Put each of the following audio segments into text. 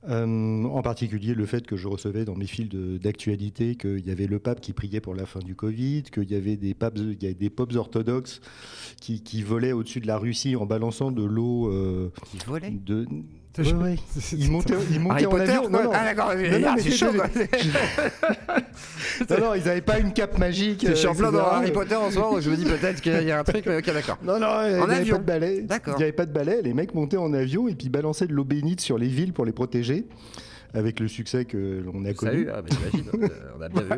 En particulier le fait que je recevais dans mes fils d'actualité qu'il y avait le pape qui priait pour la fin du Covid, qu'il y avait il y avait des popes orthodoxes qui volaient au-dessus de la Russie en balançant de l'eau. Qui volait De... Ouais, ouais. Ils montaient Harry en Potter, avion. quoi. Non, non. Ah d'accord, Non, mais c'est chaud. Quoi. Non, non, ils n'avaient pas une cape magique. Je suis en plein dans etc. Harry Potter en ce moment, donc je me dis peut-être qu'il y a un truc, mais ok, d'accord. Non, non, il n'y avait avion. pas de balai. D'accord. Il n'y avait pas de balai. Les mecs montaient en avion et puis balançaient de l'eau bénite sur les villes pour les protéger. Avec le succès que l'on a connu. Salut, j'imagine, on a bien vu.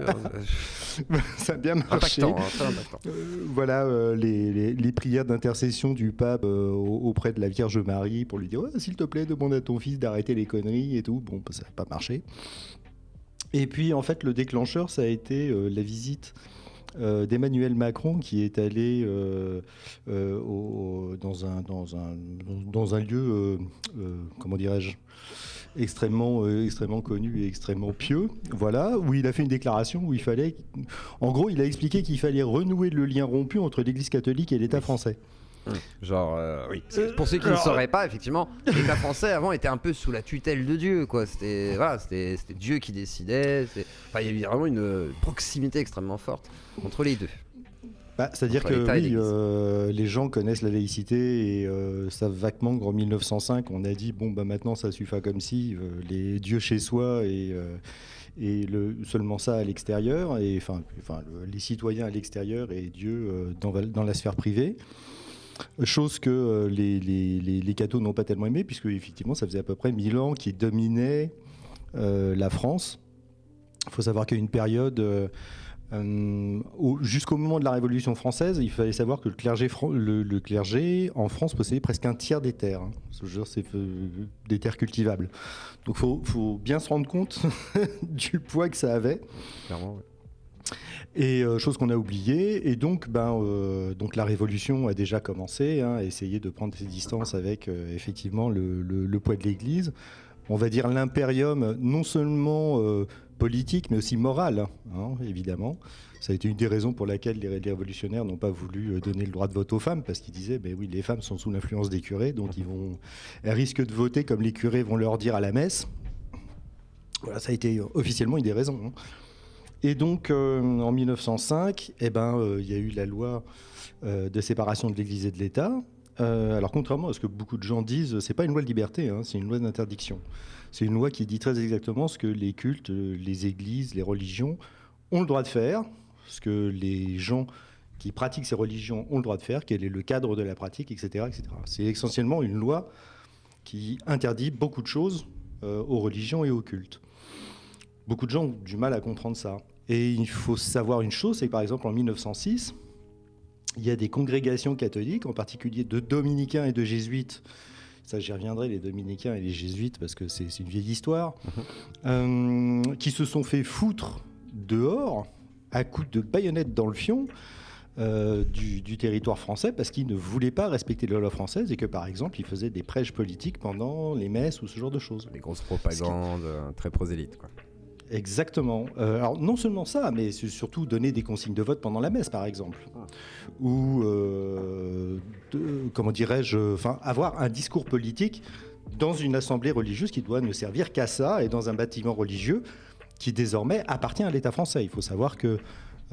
Hein. Ça a bien marché. Impactant, très impactant. Voilà les prières d'intercession du pape auprès de la Vierge Marie pour lui dire oh, s'il te plaît, demande à ton fils d'arrêter les conneries et tout. Bon, ça n'a pas marché. Et puis, en fait, le déclencheur, ça a été la visite d'Emmanuel Macron qui est allé dans un lieu, comment dirais-je, extrêmement connu et extrêmement pieux, voilà, où il a fait une déclaration où il fallait, en gros, il a expliqué qu'il fallait renouer le lien rompu entre l'Église catholique et l'État français. Genre, oui. Pour ceux qui ne sauraient pas, effectivement, l'État français avant était un peu sous la tutelle de Dieu, quoi. C'était Dieu qui décidait. Enfin, il y avait vraiment une proximité extrêmement forte entre les deux. Bah, c'est-à-dire Entre que l'État et oui, les gens connaissent la laïcité et savent vaguement qu'en 1905, on a dit bon bah maintenant ça suffit comme si les dieux chez soi et seulement ça à l'extérieur et les citoyens à l'extérieur et Dieu dans la sphère privée. Chose que les cathos n'ont pas tellement aimé puisque effectivement ça faisait à peu près 1000 ans qu'ils dominaient la France. Il faut savoir qu'à une période jusqu'au moment de la Révolution française, il fallait savoir que le clergé en France possédait presque un tiers des terres. Hein. C'est des terres cultivables. Donc il faut bien se rendre compte du poids que ça avait. Clairement, ouais. Et chose qu'on a oubliée. Et donc, donc la Révolution a déjà commencé, hein, à essayer de prendre ses distances avec effectivement le poids de l'Église. On va dire l'impérium, non seulement politique, mais aussi moral, hein, évidemment. Ça a été une des raisons pour laquelle les révolutionnaires n'ont pas voulu donner le droit de vote aux femmes, parce qu'ils disaient, ben oui, les femmes sont sous l'influence des curés, donc elles risquent de voter comme les curés vont leur dire à la messe. Voilà, ça a été officiellement une des raisons. Hein. Et donc, en 1905, il y a eu la loi de séparation de l'Église et de l'État. Alors, contrairement à ce que beaucoup de gens disent, c'est pas une loi de liberté, hein, c'est une loi d'interdiction. C'est une loi qui dit très exactement ce que les cultes, les églises, les religions ont le droit de faire, ce que les gens qui pratiquent ces religions ont le droit de faire, quel est le cadre de la pratique, etc. etc. C'est essentiellement une loi qui interdit beaucoup de choses aux religions et aux cultes. Beaucoup de gens ont du mal à comprendre ça. Et il faut savoir une chose, c'est que par exemple en 1906, il y a des congrégations catholiques, en particulier de dominicains et de jésuites. Ça, j'y reviendrai, les dominicains et les jésuites, parce que c'est une vieille histoire, qui se sont fait foutre dehors à coups de baïonnettes dans le fion du territoire français, parce qu'ils ne voulaient pas respecter la loi française et que, par exemple, ils faisaient des prêches politiques pendant les messes ou ce genre de choses. Les grosses propagandes, très prosélytes, quoi. Exactement. Alors non seulement ça, mais surtout donner des consignes de vote pendant la messe, par exemple, ou comment dirais-je, avoir un discours politique dans une assemblée religieuse qui doit ne servir qu'à ça et dans un bâtiment religieux qui désormais appartient à l'État français. Il faut savoir que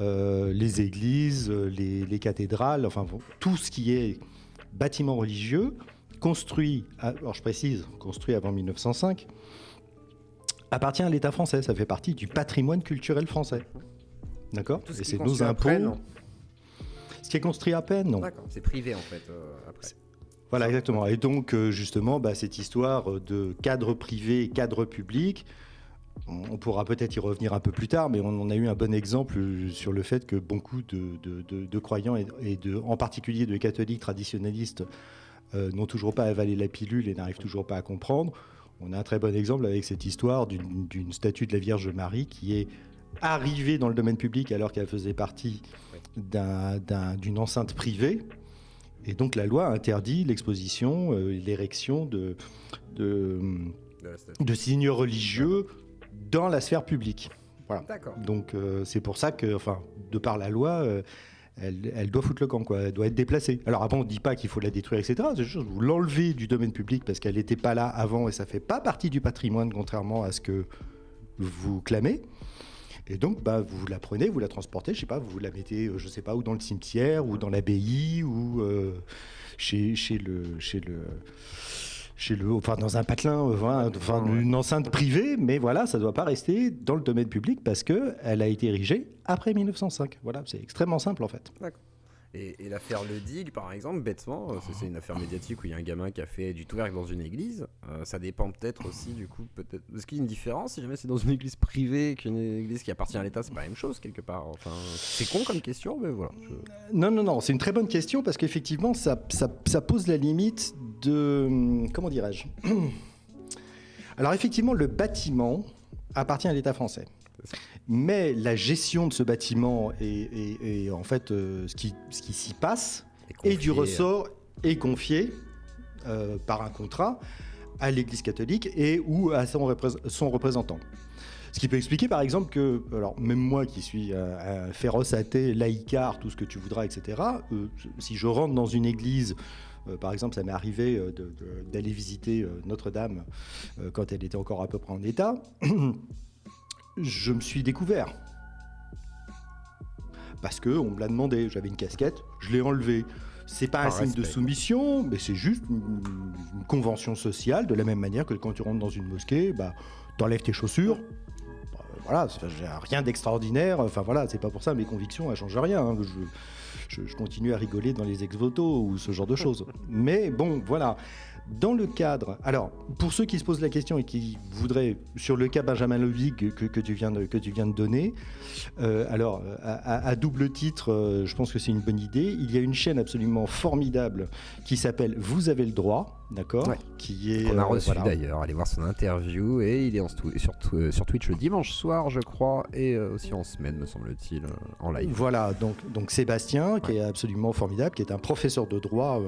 les églises, les cathédrales, tout ce qui est bâtiment religieux construit, alors je précise, construit avant 1905. Appartient à l'État français, ça fait partie du patrimoine culturel français. D'accord ? Et c'est nos impôts. Après, non. Ce qui est construit après, non. D'accord, c'est privé en fait, après. Voilà, exactement. Et donc, justement, cette histoire de cadre privé et cadre public, on pourra peut-être y revenir un peu plus tard, mais on en a eu un bon exemple sur le fait que beaucoup de croyants, et en particulier de catholiques traditionnalistes, n'ont toujours pas avalé la pilule et n'arrivent toujours pas à comprendre. On a un très bon exemple avec cette histoire d'une statue de la Vierge Marie qui est arrivée dans le domaine public alors qu'elle faisait partie d'une enceinte privée. Et donc la loi interdit l'exposition, l'érection de signes religieux dans la sphère publique. Voilà. D'accord. Donc c'est pour ça que, de par la loi, elle doit foutre le camp, quoi. Elle doit être déplacée. Alors après, on ne dit pas qu'il faut la détruire, etc. C'est juste vous l'enlevez du domaine public parce qu'elle n'était pas là avant et ça ne fait pas partie du patrimoine, contrairement à ce que vous clamez. Et donc, vous la prenez, vous la transportez, je sais pas, vous la mettez, je sais pas, ou dans le cimetière, ou dans l'abbaye, ou enfin, dans un patelin, enfin, une enceinte privée, mais voilà, ça doit pas rester dans le domaine public parce que elle a été érigée après 1905. Voilà, c'est extrêmement simple en fait. D'accord. Et l'affaire Le Dig, par exemple, bêtement, c'est une affaire médiatique où il y a un gamin qui a fait du twerk dans une église. Ça dépend peut-être aussi, du coup, peut-être. Est-ce qu'il y a une différence si jamais c'est dans une église privée qu'une église qui appartient à l'État, c'est pas la même chose quelque part. Enfin, c'est con comme question, mais voilà. Non, c'est une très bonne question parce qu'effectivement, ça pose la limite de. Comment dirais-je ? Alors, effectivement, le bâtiment appartient à l'État français. Mais la gestion de ce bâtiment et en fait ce qui s'y passe et du ressort est confié par un contrat à l'Église catholique et ou à son représentant. Ce qui peut expliquer par exemple que, alors même moi qui suis un féroce athée, laïcard, tout ce que tu voudras, etc., si je rentre dans une église, par exemple ça m'est arrivé d'aller visiter Notre-Dame quand elle était encore à peu près en état, je me suis découvert. Parce qu'on me l'a demandé. J'avais une casquette, je l'ai enlevée. C'est pas un signe de soumission, mais c'est juste une convention sociale, de la même manière que quand tu rentres dans une mosquée, t'enlèves tes chaussures. Voilà, rien d'extraordinaire. Enfin voilà, c'est pas pour ça, mes convictions, elles changent rien. Hein. Je continue à rigoler dans les ex-voto ou ce genre de choses. Mais bon, voilà. Dans le cadre, alors pour ceux qui se posent la question et qui voudraient, sur le cas Benjamin Le Dig que tu viens de donner, à double titre, je pense que c'est une bonne idée. Il y a une chaîne absolument formidable qui s'appelle Vous avez le droit, d'accord, ouais. Qui est. On a reçu d'ailleurs, allez voir son interview et il est sur Twitch le dimanche soir, je crois, et aussi en semaine, me semble-t-il, en live. Voilà, donc Sébastien, qui est absolument formidable, qui est un professeur de droit,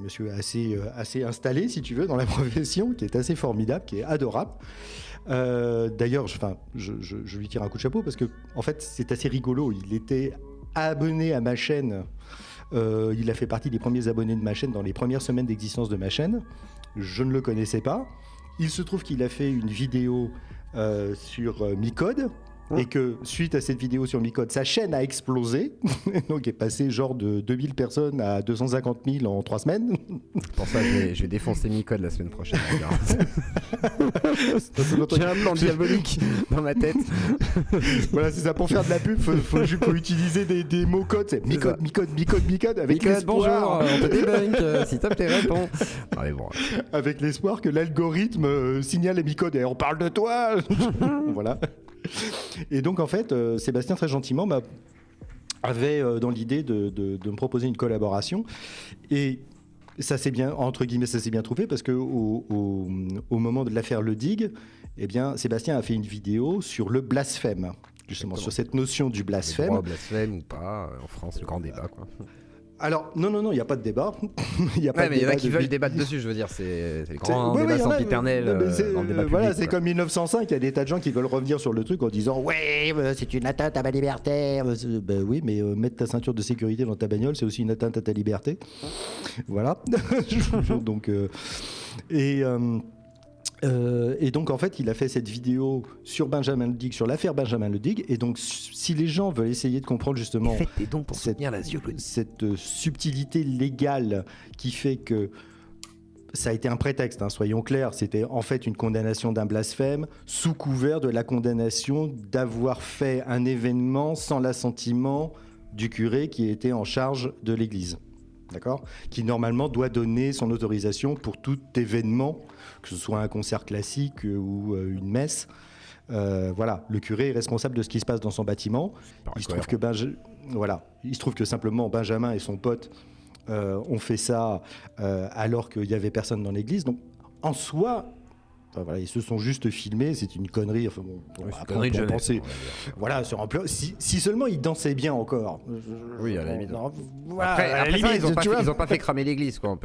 monsieur assez installé, si tu veux, dans la profession, qui est assez formidable, qui est adorable. D'ailleurs, je lui tire un coup de chapeau parce que, en fait, c'est assez rigolo. Il était abonné à ma chaîne. Il a fait partie des premiers abonnés de ma chaîne dans les premières semaines d'existence de ma chaîne. Je ne le connaissais pas. Il se trouve qu'il a fait une vidéo sur Micode. Et que suite à cette vidéo sur Micode, sa chaîne a explosé. Donc, il est passé genre de 2000 personnes à 250 000 en 3 semaines. Pour ça, je vais défoncer Micode la semaine prochaine. J'ai un plan diabolique dans ma tête. Voilà, c'est ça. Pour faire de la pub, faut utiliser des mots codes. C'est Micode. Avec Micode, bonjour, on te débunk. Si top, t'es réponds. Bon. Avec l'espoir que l'algorithme signale les Micode. Et on parle de toi. Voilà. Et donc en fait, Sébastien très gentiment avait dans l'idée de me proposer une collaboration et ça s'est bien, entre guillemets, ça s'est bien trouvé parce que au moment de l'affaire Le Dig, eh bien Sébastien a fait une vidéo sur le blasphème, justement. Exactement. Sur cette notion du blasphème. Le droit au blasphème ou pas, en France, le grand débat quoi. Alors, non, il n'y a pas de débat. Il y en a qui veulent débattre dessus, je veux dire, c'est le grand débat sempiternel dans le débat public. C'est comme 1905, il y a des tas de gens qui veulent revenir sur le truc en disant « Ouais, c'est une atteinte à ma liberté ». Oui, mais mettre ta ceinture de sécurité dans ta bagnole, c'est aussi une atteinte à ta liberté. Voilà. Donc, et donc en fait il a fait cette vidéo sur Benjamin Le Dig, sur l'affaire Benjamin Le Dig, et donc si les gens veulent essayer de comprendre justement cette subtilité légale qui fait que ça a été un prétexte, soyons clairs, c'était en fait une condamnation d'un blasphème sous couvert de la condamnation d'avoir fait un événement sans l'assentiment du curé qui était en charge de l'église. D'accord ? Qui normalement doit donner son autorisation pour tout événement, que ce soit un concert classique ou une messe. Voilà, le curé est responsable de ce qui se passe dans son bâtiment. Il se trouve que simplement Benjamin et son pote ont fait ça alors qu'il n'y avait personne dans l'église. Donc en soi, ils se sont juste filmés, c'est une connerie. Enfin, après, on peut penser. Voilà, si seulement ils dansaient bien encore. Oui, à la limite. Après, ils n'ont pas fait cramer l'église, quoi.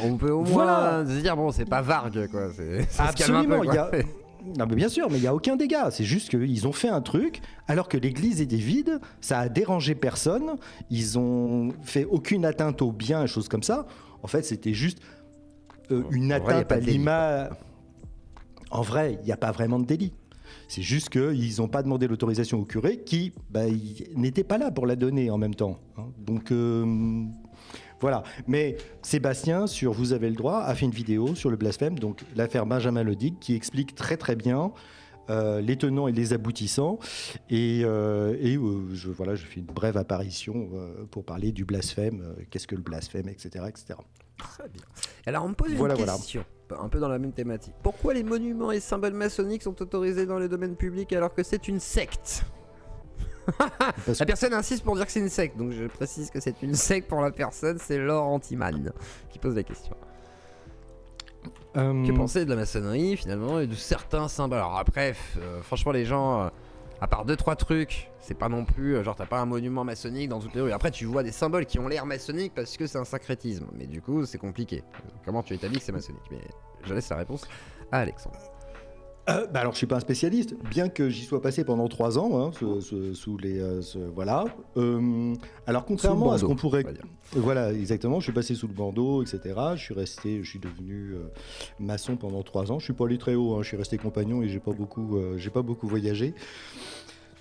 On peut au moins se dire, bon, c'est pas Vargue, quoi. Absolument, Non, mais bien sûr, mais il n'y a aucun dégât. C'est juste qu'ils ont fait un truc, alors que l'église était vide, ça a dérangé personne, ils ont fait aucune atteinte au bien, choses comme ça. En fait, c'était juste une atteinte à l'image. En vrai, il n'y a pas vraiment de délit. C'est juste qu'ils n'ont pas demandé l'autorisation au curé qui n'était pas là pour la donner en même temps. Hein. Donc voilà. Mais Sébastien, sur Vous avez le droit, a fait une vidéo sur le blasphème, donc l'affaire Benjamin Lodigue, qui explique très très bien les tenants et les aboutissants. Je fais une brève apparition pour parler du blasphème, qu'est-ce que le blasphème, etc. etc. Très bien. Alors on me pose une question, un peu dans la même thématique. Pourquoi les monuments et symboles maçonniques sont autorisés dans le domaine public alors que c'est une secte ? La personne insiste pour dire que c'est une secte, donc je précise que c'est une secte pour la personne, c'est Laure Antiman qui pose la question. Que penser de la maçonnerie finalement et de certains symboles ? Alors après, franchement les gens... à part 2-3 trucs, c'est pas non plus genre t'as pas un monument maçonnique dans toutes les rues. Après tu vois des symboles qui ont l'air maçonniques parce que c'est un syncrétisme, mais du coup c'est compliqué. Comment tu établis que c'est maçonnique ? Mais je laisse la réponse à Alexandre. Alors je suis pas un spécialiste, bien que j'y sois passé pendant 3 ans, hein, sous les voilà. Alors contrairement à ce qu'on pourrait, voilà exactement, je suis passé sous le bandeau, etc. Je suis devenu maçon pendant 3 ans. Je suis pas allé très haut, hein, je suis resté compagnon et j'ai pas beaucoup voyagé.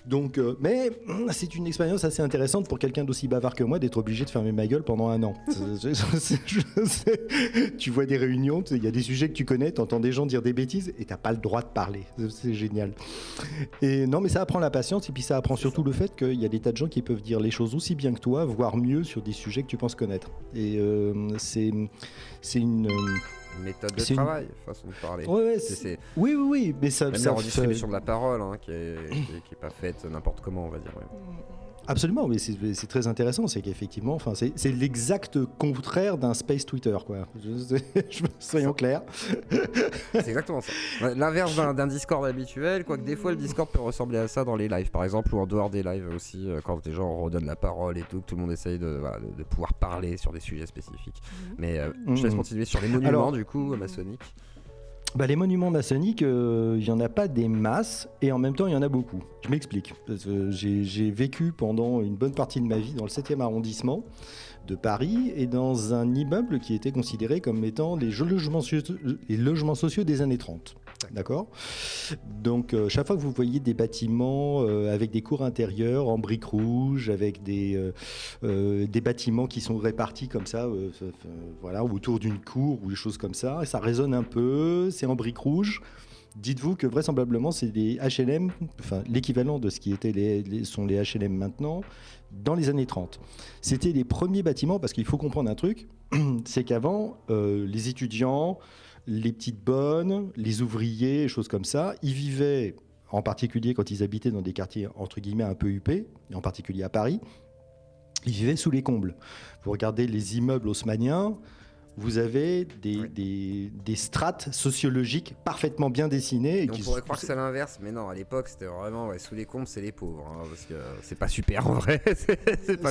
Donc, mais c'est une expérience assez intéressante pour quelqu'un d'aussi bavard que moi d'être obligé de fermer ma gueule pendant 1 an. Tu vois des réunions, il y a des sujets que tu connais, t'entends des gens dire des bêtises et t'as pas le droit de parler. C'est génial. Et non, mais ça apprend la patience et puis ça apprend surtout le fait qu'il y a des tas de gens qui peuvent dire les choses aussi bien que toi, voire mieux sur des sujets que tu penses connaître. Et c'est une méthode de travail, façon de parler. Ouais, oui, mais ça... Même la redistribution de la parole, hein, qui est pas faite n'importe comment, on va dire. Ouais. Absolument, mais c'est très intéressant, c'est qu'effectivement, c'est l'exact contraire d'un space Twitter, quoi. Soyons clairs. C'est exactement ça. L'inverse d'un Discord habituel, quoique des fois le Discord peut ressembler à ça dans les lives, par exemple, ou en dehors des lives aussi, quand les gens redonnent la parole et tout, que tout le monde essaye de pouvoir parler sur des sujets spécifiques. Mais je laisse continuer sur les monuments, du coup, maçonniques. Les monuments maçonniques, il n'y en a pas des masses et en même temps il y en a beaucoup. Je m'explique. J'ai vécu pendant une bonne partie de ma vie dans le 7e arrondissement de Paris et dans un immeuble qui était considéré comme étant les logements sociaux des années 30. D'accord ? Donc chaque fois que vous voyez des bâtiments avec des cours intérieures en briques rouges, avec des bâtiments qui sont répartis comme ça, voilà, autour d'une cour ou des choses comme ça, et ça résonne un peu, c'est en briques rouges. Dites-vous que vraisemblablement c'est des HLM, enfin l'équivalent de ce qui était sont les HLM maintenant, dans les années 30. C'était les premiers bâtiments, parce qu'il faut comprendre un truc, c'est qu'avant, les étudiants, les petites bonnes, les ouvriers, choses comme ça, ils vivaient, en particulier quand ils habitaient dans des quartiers entre guillemets un peu huppés, en particulier à Paris, ils vivaient sous les combles. Vous regardez les immeubles haussmanniens, vous avez des strates sociologiques parfaitement bien dessinées. On pourrait croire que c'est l'inverse, mais non, à l'époque, c'était vraiment sous les combles, c'est les pauvres, hein, parce que c'est pas super en vrai.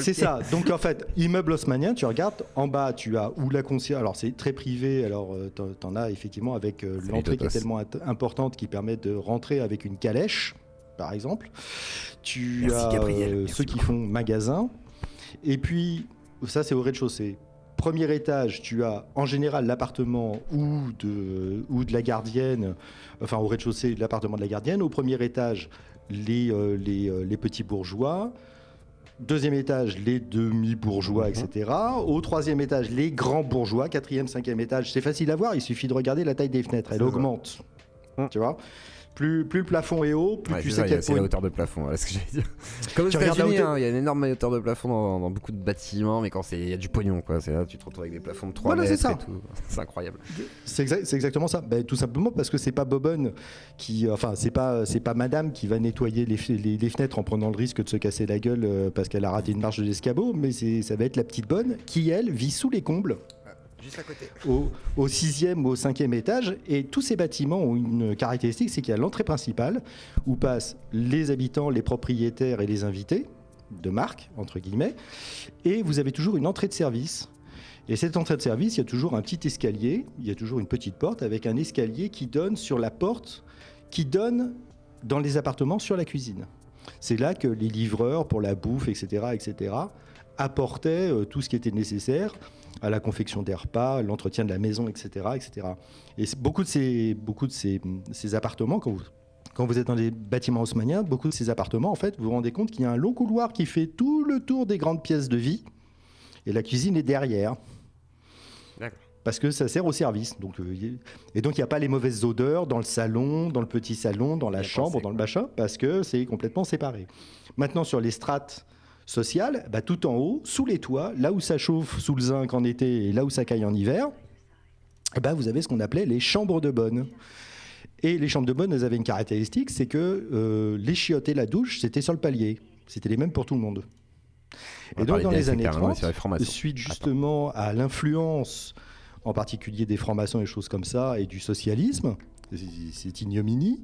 c'est ça. Donc en fait, immeuble haussmannien, tu regardes, en bas, tu as où la concierge. Alors c'est très privé, alors t'en as effectivement avec l'entrée qui est tellement importante qui permet de rentrer avec une calèche, par exemple. Tu as ceux qui font magasin. Et puis, ça c'est au rez-de-chaussée. Premier étage, tu as en général l'appartement ou de la gardienne, enfin au rez-de-chaussée, l'appartement de la gardienne. Au premier étage, les petits bourgeois. Deuxième étage, les demi-bourgeois, etc. Au troisième étage, les grands bourgeois. Quatrième, cinquième étage, c'est facile à voir, il suffit de regarder la taille des fenêtres, elle augmente. Tu vois ? Plus le plafond est haut, plus tu sais quel point. C'est la hauteur de plafond, voilà ce que j'allais dire. Comme aux États-Unis, il y a une énorme hauteur de plafond dans beaucoup de bâtiments, mais quand il y a du pognon, quoi. C'est là, tu te retrouves avec des plafonds de 3 mètres et tout. C'est incroyable. C'est exactement ça. Tout simplement parce que c'est pas Bobonne qui, enfin, c'est pas Madame qui va nettoyer les fenêtres en prenant le risque de se casser la gueule parce qu'elle a raté une marche de l'escabeau, mais ça va être la petite bonne qui, elle, vit sous les combles. Juste à côté. Au 6e ou au 5e étage. Et tous ces bâtiments ont une caractéristique, c'est qu'il y a l'entrée principale où passent les habitants, les propriétaires et les invités, de marque, entre guillemets. Et vous avez toujours une entrée de service. Et cette entrée de service, il y a toujours un petit escalier, il y a toujours une petite porte avec un escalier qui donne sur la porte qui donne dans les appartements sur la cuisine. C'est là que les livreurs pour la bouffe, etc., apportaient tout ce qui était nécessaire à la confection des repas, l'entretien de la maison, etc. Et beaucoup de ces appartements, quand vous êtes dans les bâtiments haussmanniens, beaucoup de ces appartements, en fait, vous vous rendez compte qu'il y a un long couloir qui fait tout le tour des grandes pièces de vie, et la cuisine est derrière. D'accord. Parce que ça sert au service. Et donc, il n'y a pas les mauvaises odeurs dans le salon, dans le petit salon, dans la chambre, dans le machin, parce que c'est complètement séparé. Maintenant, sur les strates sociales, tout en haut, sous les toits, là où ça chauffe sous le zinc en été et là où ça caille en hiver, vous avez ce qu'on appelait les chambres de bonne. Et les chambres de bonne, elles avaient une caractéristique, c'est que les chiottes et la douche, c'était sur le palier. C'était les mêmes pour tout le monde. Et donc, dans les années 30, suite justement à l'influence en particulier des francs-maçons et choses comme ça, et du socialisme, c'est ignominie,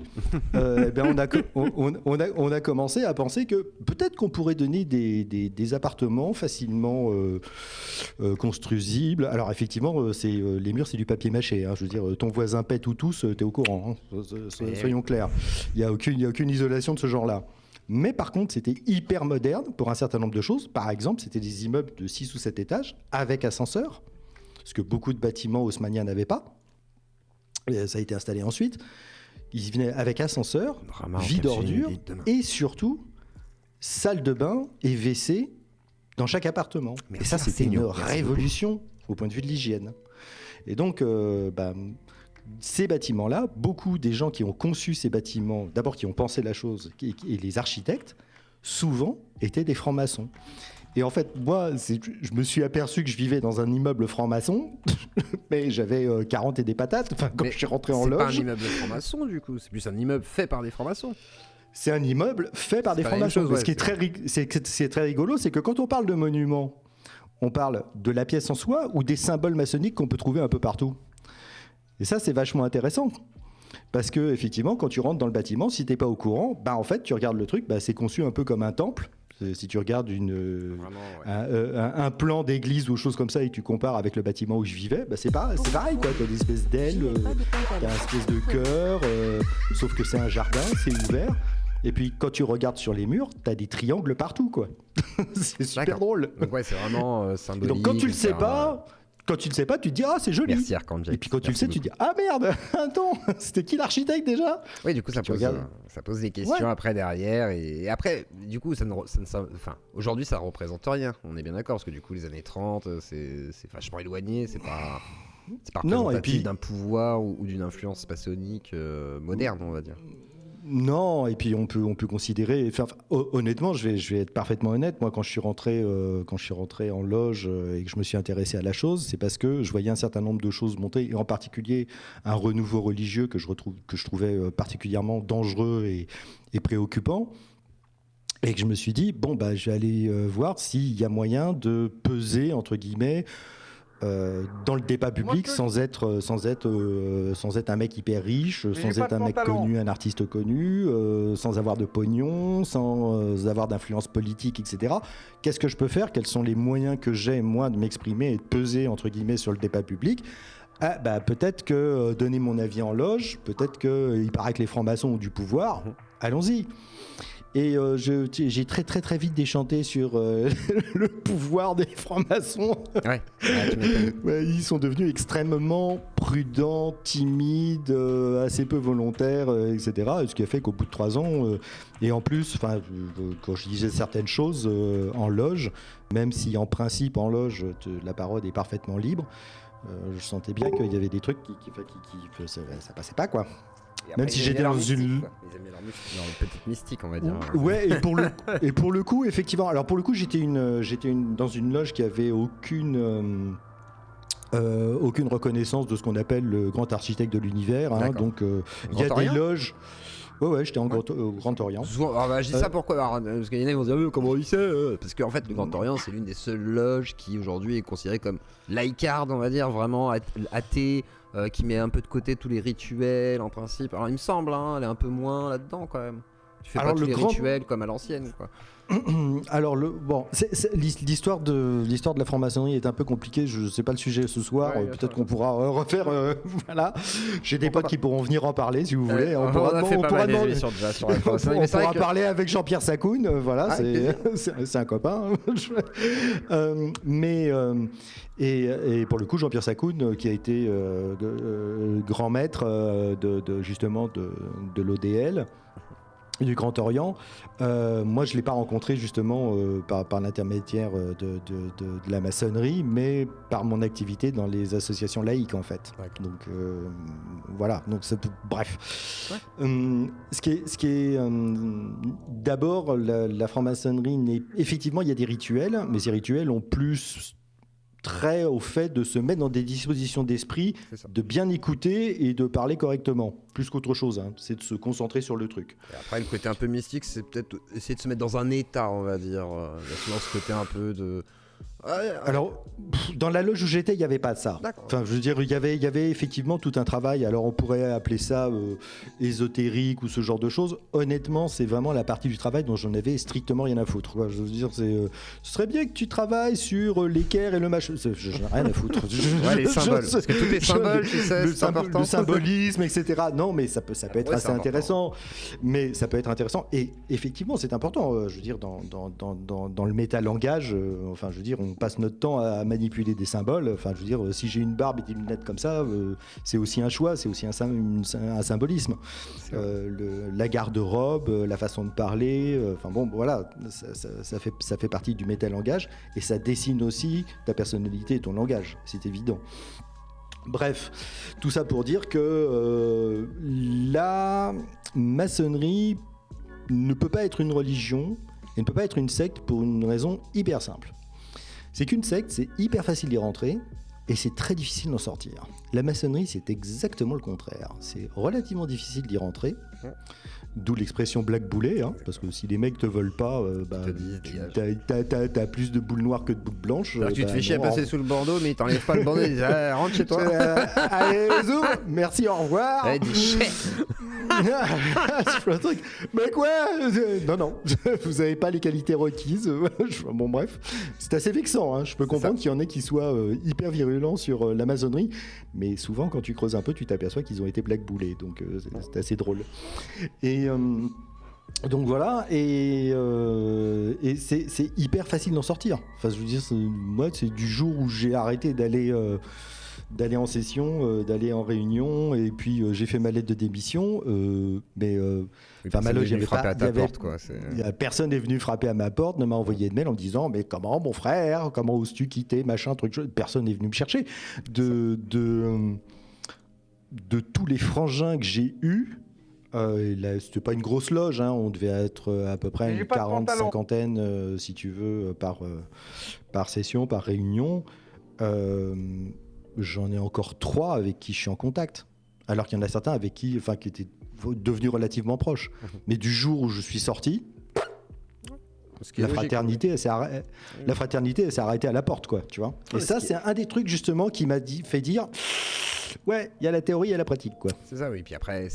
on a commencé à penser que peut-être qu'on pourrait donner des appartements facilement construisibles. Alors effectivement, les murs, c'est du papier mâché. Hein. Je veux dire, ton voisin pète ou tous, t'es au courant. Hein. Soyons clairs. Il n'y a aucune isolation de ce genre-là. Mais par contre, c'était hyper moderne pour un certain nombre de choses. Par exemple, c'était des immeubles de 6 ou 7 étages avec ascenseur, ce que beaucoup de bâtiments haussmanniens n'avaient pas. Et ça a été installé ensuite. Ils venaient avec ascenseur, vide ordure, et surtout, salle de bain et WC dans chaque appartement. Et ça, c'était une révolution au point de vue de l'hygiène. Et donc, ces bâtiments-là, beaucoup des gens qui ont conçu ces bâtiments, d'abord qui ont pensé la chose, et les architectes, souvent étaient des francs-maçons. Et en fait, moi, je me suis aperçu que je vivais dans un immeuble franc-maçon, mais j'avais 40 et des patates quand je suis rentré en loge. C'est pas un immeuble franc-maçon, du coup, c'est plus un immeuble fait par des francs-maçons. C'est un immeuble fait par des francs-maçons. Ce qui est très rigolo, c'est que quand on parle de monuments, on parle de la pièce en soi ou des symboles maçonniques qu'on peut trouver un peu partout. Et ça, c'est vachement intéressant. Parce que, effectivement, quand tu rentres dans le bâtiment, si tu n'es pas au courant, en fait, tu regardes le truc, c'est conçu un peu comme un temple. Si tu regardes un plan d'église ou chose comme ça et que tu compares avec le bâtiment où je vivais, c'est pareil, quoi. Tu as des espèces d'ailes, tu as une espèce de cœur, sauf que c'est un jardin, c'est ouvert. Et puis quand tu regardes sur les murs, tu as des triangles partout, quoi. C'est super drôle. Donc ouais, c'est vraiment symbolique. Donc quand tu le sais pas... Quand tu ne le sais pas, tu te dis « Ah, c'est joli !» Et puis quand tu le sais, tu te dis « Ah merde, attends, c'était qui l'architecte déjà ?» Oui, du coup, ça pose des questions après derrière. Et après, du coup, aujourd'hui, ça ne représente rien. On est bien d'accord, parce que du coup, les années 30, c'est vachement éloigné. C'est pas représentatif d'un pouvoir ou d'une influence maçonnique moderne, on va dire. Non, et puis on peut considérer. Honnêtement, je vais être parfaitement honnête. Moi, quand je suis rentré en loge et que je me suis intéressé à la chose, c'est parce que je voyais un certain nombre de choses monter, et en particulier un renouveau religieux que je trouvais particulièrement dangereux et préoccupant. Et que je me suis dit, je vais aller voir s'il y a moyen de peser, entre guillemets, dans le débat public sans être un mec hyper riche, sans être un mec connu, un artiste connu, sans avoir de pognon, sans avoir d'influence politique, etc. Qu'est-ce que je peux faire ? Quels sont les moyens que j'ai, moi, de m'exprimer et de peser, entre guillemets, sur le débat public ? Peut-être que donner mon avis en loge, peut-être qu'il paraît que les francs-maçons ont du pouvoir, allons-y. Et j'ai très très très vite déchanté sur le pouvoir des francs-maçons. Ouais. Ils sont devenus extrêmement prudents, timides, assez peu volontaires, etc. Ce qui a fait qu'au bout de 3 ans, et en plus, quand je disais certaines choses en loge, même si en principe en loge la parole est parfaitement libre, je sentais bien qu'il y avait des trucs qui ça passait pas, quoi. Après, même si j'étais dans une... Ils aimaient leur petite mystique, on va dire. Ouais, et pour le coup, effectivement, alors pour le coup, j'étais dans une loge qui avait aucune reconnaissance de ce qu'on appelle le grand architecte de l'univers. Hein, donc, il y a des loges... Ouais, j'étais au Grand Orient. Je dis ça pourquoi ? Parce qu'il y en a qui vont dire comment il sait parce qu'en fait, le Grand Orient, c'est l'une des seules loges qui aujourd'hui est considérée comme laïcarde, on va dire, vraiment athée, qui met un peu de côté tous les rituels en principe. Alors il me semble, elle est un peu moins là-dedans quand même. Tu fais pas tous les rituels comme à l'ancienne, quoi. Alors l'histoire de la franc-maçonnerie est un peu compliquée. Je sais pas le sujet ce soir. Peut-être qu'on pourra refaire. Voilà. J'ai des potes qui pourront venir en parler si vous voulez. On pourra déjà sur la franc-maçonnerie. On pourra parler avec Jean-Pierre Sacoun. Voilà, c'est un copain. Et pour le coup, Jean-Pierre Sacoun, qui a été grand maître justement de l'ODL. Du Grand Orient. Moi, je ne l'ai pas rencontré justement par l'intermédiaire de la maçonnerie, mais par mon activité dans les associations laïques, en fait. Okay. Donc, voilà. Donc, bref. Ouais. Ce qui est d'abord, la franc-maçonnerie, effectivement, il y a des rituels, mais ces rituels ont plus trait au fait de se mettre dans des dispositions d'esprit, de bien écouter et de parler correctement, plus qu'autre chose, hein. C'est de se concentrer sur le truc. Et après, le côté un peu mystique, c'est peut-être essayer de se mettre dans un état, on va dire. Il y a souvent ce côté un peu de... Alors, dans la loge où j'étais, il n'y avait pas de ça. D'accord. Enfin, je veux dire, il y avait effectivement tout un travail. Alors, on pourrait appeler ça ésotérique ou ce genre de choses. Honnêtement, c'est vraiment la partie du travail dont j'en avais strictement rien à foutre, quoi. Je veux dire, ce serait bien que tu travailles sur l'équerre et le machin. J'en ai rien à foutre. Les symboles. Parce que tous les symboles, tu sais, c'est important. Le symbolisme, etc. Non, mais ça peut être assez intéressant. Mais ça peut être intéressant. Et effectivement, c'est important. Je veux dire, dans le métalangage, enfin, je veux dire, on passe notre temps à manipuler des symboles. Enfin, je veux dire, si j'ai une barbe et des lunettes comme ça, c'est aussi un choix, c'est aussi un symbolisme. La garde-robe, la façon de parler, enfin bon, voilà, ça fait partie du métalangage et ça dessine aussi ta personnalité et ton langage, c'est évident. Bref, tout ça pour dire que la maçonnerie ne peut pas être une religion et ne peut pas être une secte pour une raison hyper simple. C'est qu'une secte, c'est hyper facile d'y rentrer et c'est très difficile d'en sortir. La maçonnerie, c'est exactement le contraire. C'est relativement difficile d'y rentrer, d'où l'expression black boulet, hein, parce que si les mecs te veulent pas, t'as plus de boules noires que de boules blanches. Tu te fais chier à passer sous le bandeau, mais ils t'enlèvent pas le bandeau, ils disent rentre chez toi. Allez, zou, merci, au revoir. Ouais, mais quoi? Non, vous avez pas les qualités requises. Bon, bref, c'est assez vexant, hein. Je peux comprendre qu'il y en ait qui soient hyper virulents sur la maçonnerie, mais souvent quand tu creuses un peu, tu t'aperçois qu'ils ont été blackboulés, donc c'est assez drôle. Et donc voilà, et c'est hyper facile d'en sortir. Enfin, je veux dire, moi, c'est du jour où j'ai arrêté d'aller en session, d'aller en réunion, et puis j'ai fait ma lettre de démission, mais ma loge, personne n'est venu frapper à ma porte, ne m'a envoyé de mail en me disant mais comment mon frère, comment oses-tu quitter machin truc, personne n'est venu me chercher. De tous les frangins que j'ai eus, c'était pas une grosse loge, hein, on devait être à peu près une 40-50, si tu veux, par session, par réunion. J'en ai encore 3 avec qui je suis en contact, alors qu'il y en a certains avec qui étaient devenus relativement proches. Mais du jour où je suis sorti, la fraternité, elle s'est arrêtée à la porte, quoi, tu vois. Et ça, c'est un des trucs justement qui m'a fait dire, ouais, il y a la théorie et la pratique, quoi. C'est ça, oui. Puis après,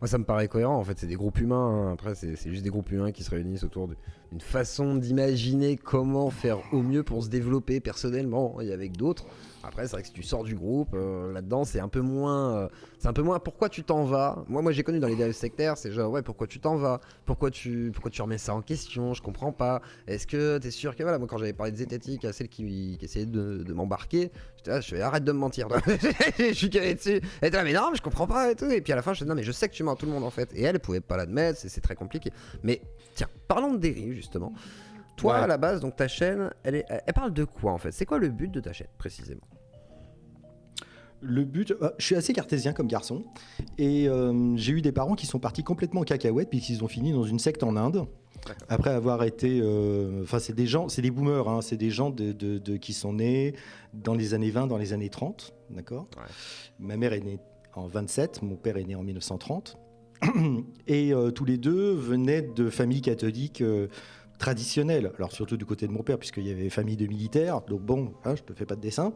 moi, ça me paraît cohérent. En fait, c'est des groupes humains. Hein. Après, c'est juste des groupes humains qui se réunissent autour d'une façon d'imaginer comment faire au mieux pour se développer personnellement et avec d'autres. Après, c'est vrai que si tu sors du groupe, là-dedans, c'est un peu moins pourquoi tu t'en vas. Moi, j'ai connu dans les dérives sectaires, c'est genre, ouais, pourquoi tu t'en vas, pourquoi tu remets ça en question, je comprends pas. Est-ce que t'es sûr que, voilà, moi, quand j'avais parlé de zététique à celle qui essayait de m'embarquer, j'étais là, je fais, arrête de me mentir. Je suis calé dessus. Elle était là, mais non, mais je comprends pas et tout. Et puis à la fin, je dis, non, mais je sais que tu mens à tout le monde, en fait. Et elle pouvait pas l'admettre, c'est très compliqué. Mais tiens, parlons de dérive, justement. Toi, à la base, donc ta chaîne, elle parle de quoi, en fait? C'est quoi le but de ta chaîne, précisément? Le but, je suis assez cartésien comme garçon, et j'ai eu des parents qui sont partis complètement en cacahuète puisqu'ils ont fini dans une secte en Inde. D'accord. Après avoir été, c'est des boomers, hein, c'est des gens qui sont nés dans les années 20, dans les années 30, d'accord. Ouais. Ma mère est née en 27, mon père est né en 1930, et tous les deux venaient de familles catholiques traditionnelles. Alors surtout du côté de mon père, puisqu'il y avait famille de militaires, donc bon, hein, je te fais pas de dessin.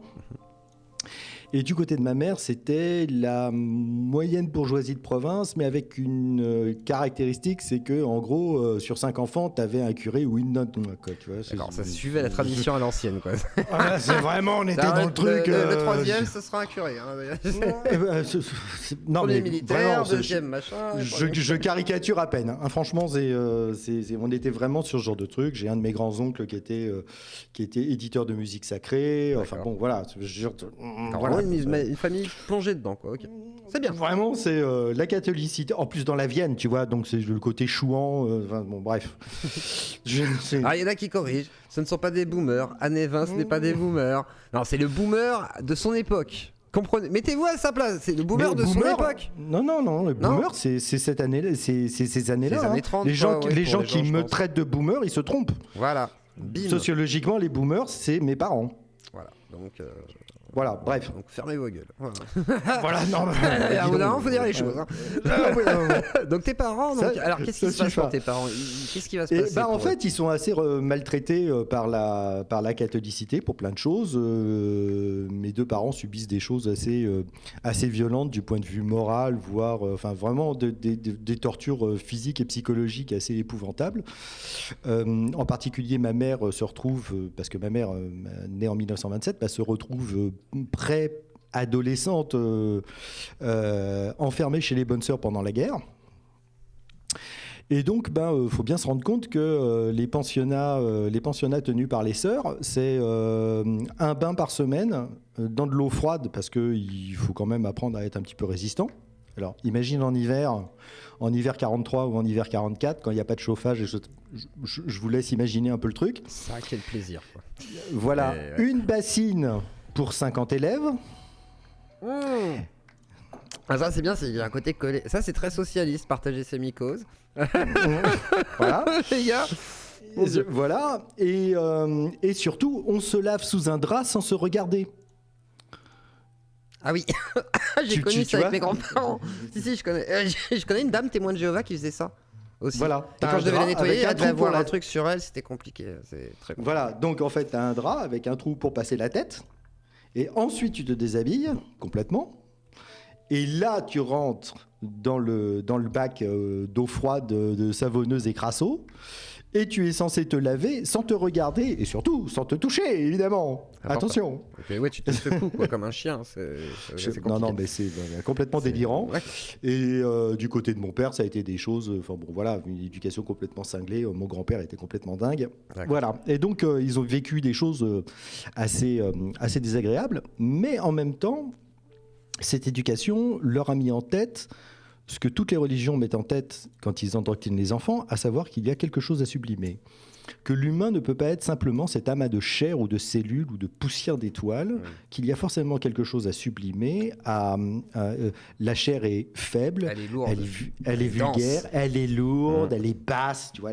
Et du côté de ma mère, c'était la moyenne bourgeoisie de province, mais avec une caractéristique, c'est que en gros, sur 5 enfants, t'avais un curé ou une nonne. Quoi, tu vois, D'accord, ça suivait la tradition à l'ancienne, quoi. Ah, c'est vraiment, on était dans le truc. Le troisième, ce sera un curé. Hein. Non, Premier mais militaire, vraiment, deuxième machin. je caricature à peine. Hein. Franchement, on était vraiment sur ce genre de truc. J'ai un de mes grands-oncles qui était éditeur de musique sacrée. Enfin bon, voilà. Voilà. Une famille plongée dedans, quoi. Okay. C'est bien. Vraiment, c'est la catholicité. En plus, dans la Vienne, tu vois, donc c'est le côté chouan. Bon, bref. Il y en a qui corrigent. Ce ne sont pas des boomers. Années 20, ce n'est pas des boomers. Non, c'est le boomer de son époque. Comprenez. Mettez-vous à sa place. C'est le boomer de son époque. Non. Le boomer, c'est cette année, c'est ces années-là. Les années 30, les gens qui me traitent de boomer, ils se trompent. Voilà. Bim. Sociologiquement, les boomers, c'est mes parents. Voilà. Donc. Voilà, bref. Donc fermez vos gueules. Voilà, non. À bout d'un moment, faut dire les choses. Hein. Donc tes parents, alors qu'est-ce qui se passe pour tes parents? Qu'est-ce qui va se passer? En fait, ils sont assez maltraités par la catholicité pour plein de choses. Mes deux parents subissent des choses assez violentes du point de vue moral, voire vraiment des tortures physiques et psychologiques assez épouvantables. En particulier, ma mère se retrouve, parce que ma mère, née en 1927, se retrouve pré-adolescente enfermée chez les bonnes sœurs pendant la guerre. Et donc, faut bien se rendre compte que les pensionnats tenus par les sœurs, c'est un bain par semaine dans de l'eau froide, parce qu'il faut quand même apprendre à être un petit peu résistant. Alors, imagine en hiver 43 ou en hiver 44, quand il n'y a pas de chauffage, et je vous laisse imaginer un peu le truc. Ça, quel plaisir, quoi. Voilà, une bassine pour 50 élèves. Ah, ça c'est bien, il y a un côté collé. Ça c'est très socialiste, partager ses mycoses. Voilà. Les gars. Voilà. Et surtout, on se lave sous un drap sans se regarder. Ah oui, j'ai connu ça avec mes grands-parents. Si, je connais. Je connais une dame témoin de Jéhovah qui faisait ça. Aussi. Voilà. Et quand je devais la nettoyer, elle devait avoir un truc sur elle, c'était compliqué. C'est très compliqué. Voilà, donc en fait, tu as un drap avec un trou pour passer la tête. Et ensuite, tu te déshabilles complètement. Et là, tu rentres dans le bac d'eau froide, de savonneuse et crasso. Et tu es censé te laver sans te regarder et surtout sans te toucher, évidemment. Attention. Okay, ouais, tu te fais fou, quoi, comme un chien. C'est compliqué. Non, mais c'est complètement délirant. Ouais. Et du côté de mon père, ça a été des choses. Enfin bon, voilà, une éducation complètement cinglée. Mon grand-père était complètement dingue. D'accord. Voilà. Et donc, ils ont vécu des choses assez désagréables. Mais en même temps, cette éducation leur a mis en tête ce que toutes les religions mettent en tête quand ils endoctrinent les enfants, à savoir qu'il y a quelque chose à sublimer. Que l'humain ne peut pas être simplement cet amas de chair ou de cellules ou de poussière d'étoiles, qu'il y a forcément quelque chose à sublimer. La chair est faible, elle est lourde, elle est vulgaire, elle est lourde, elle est basse. Tu vois,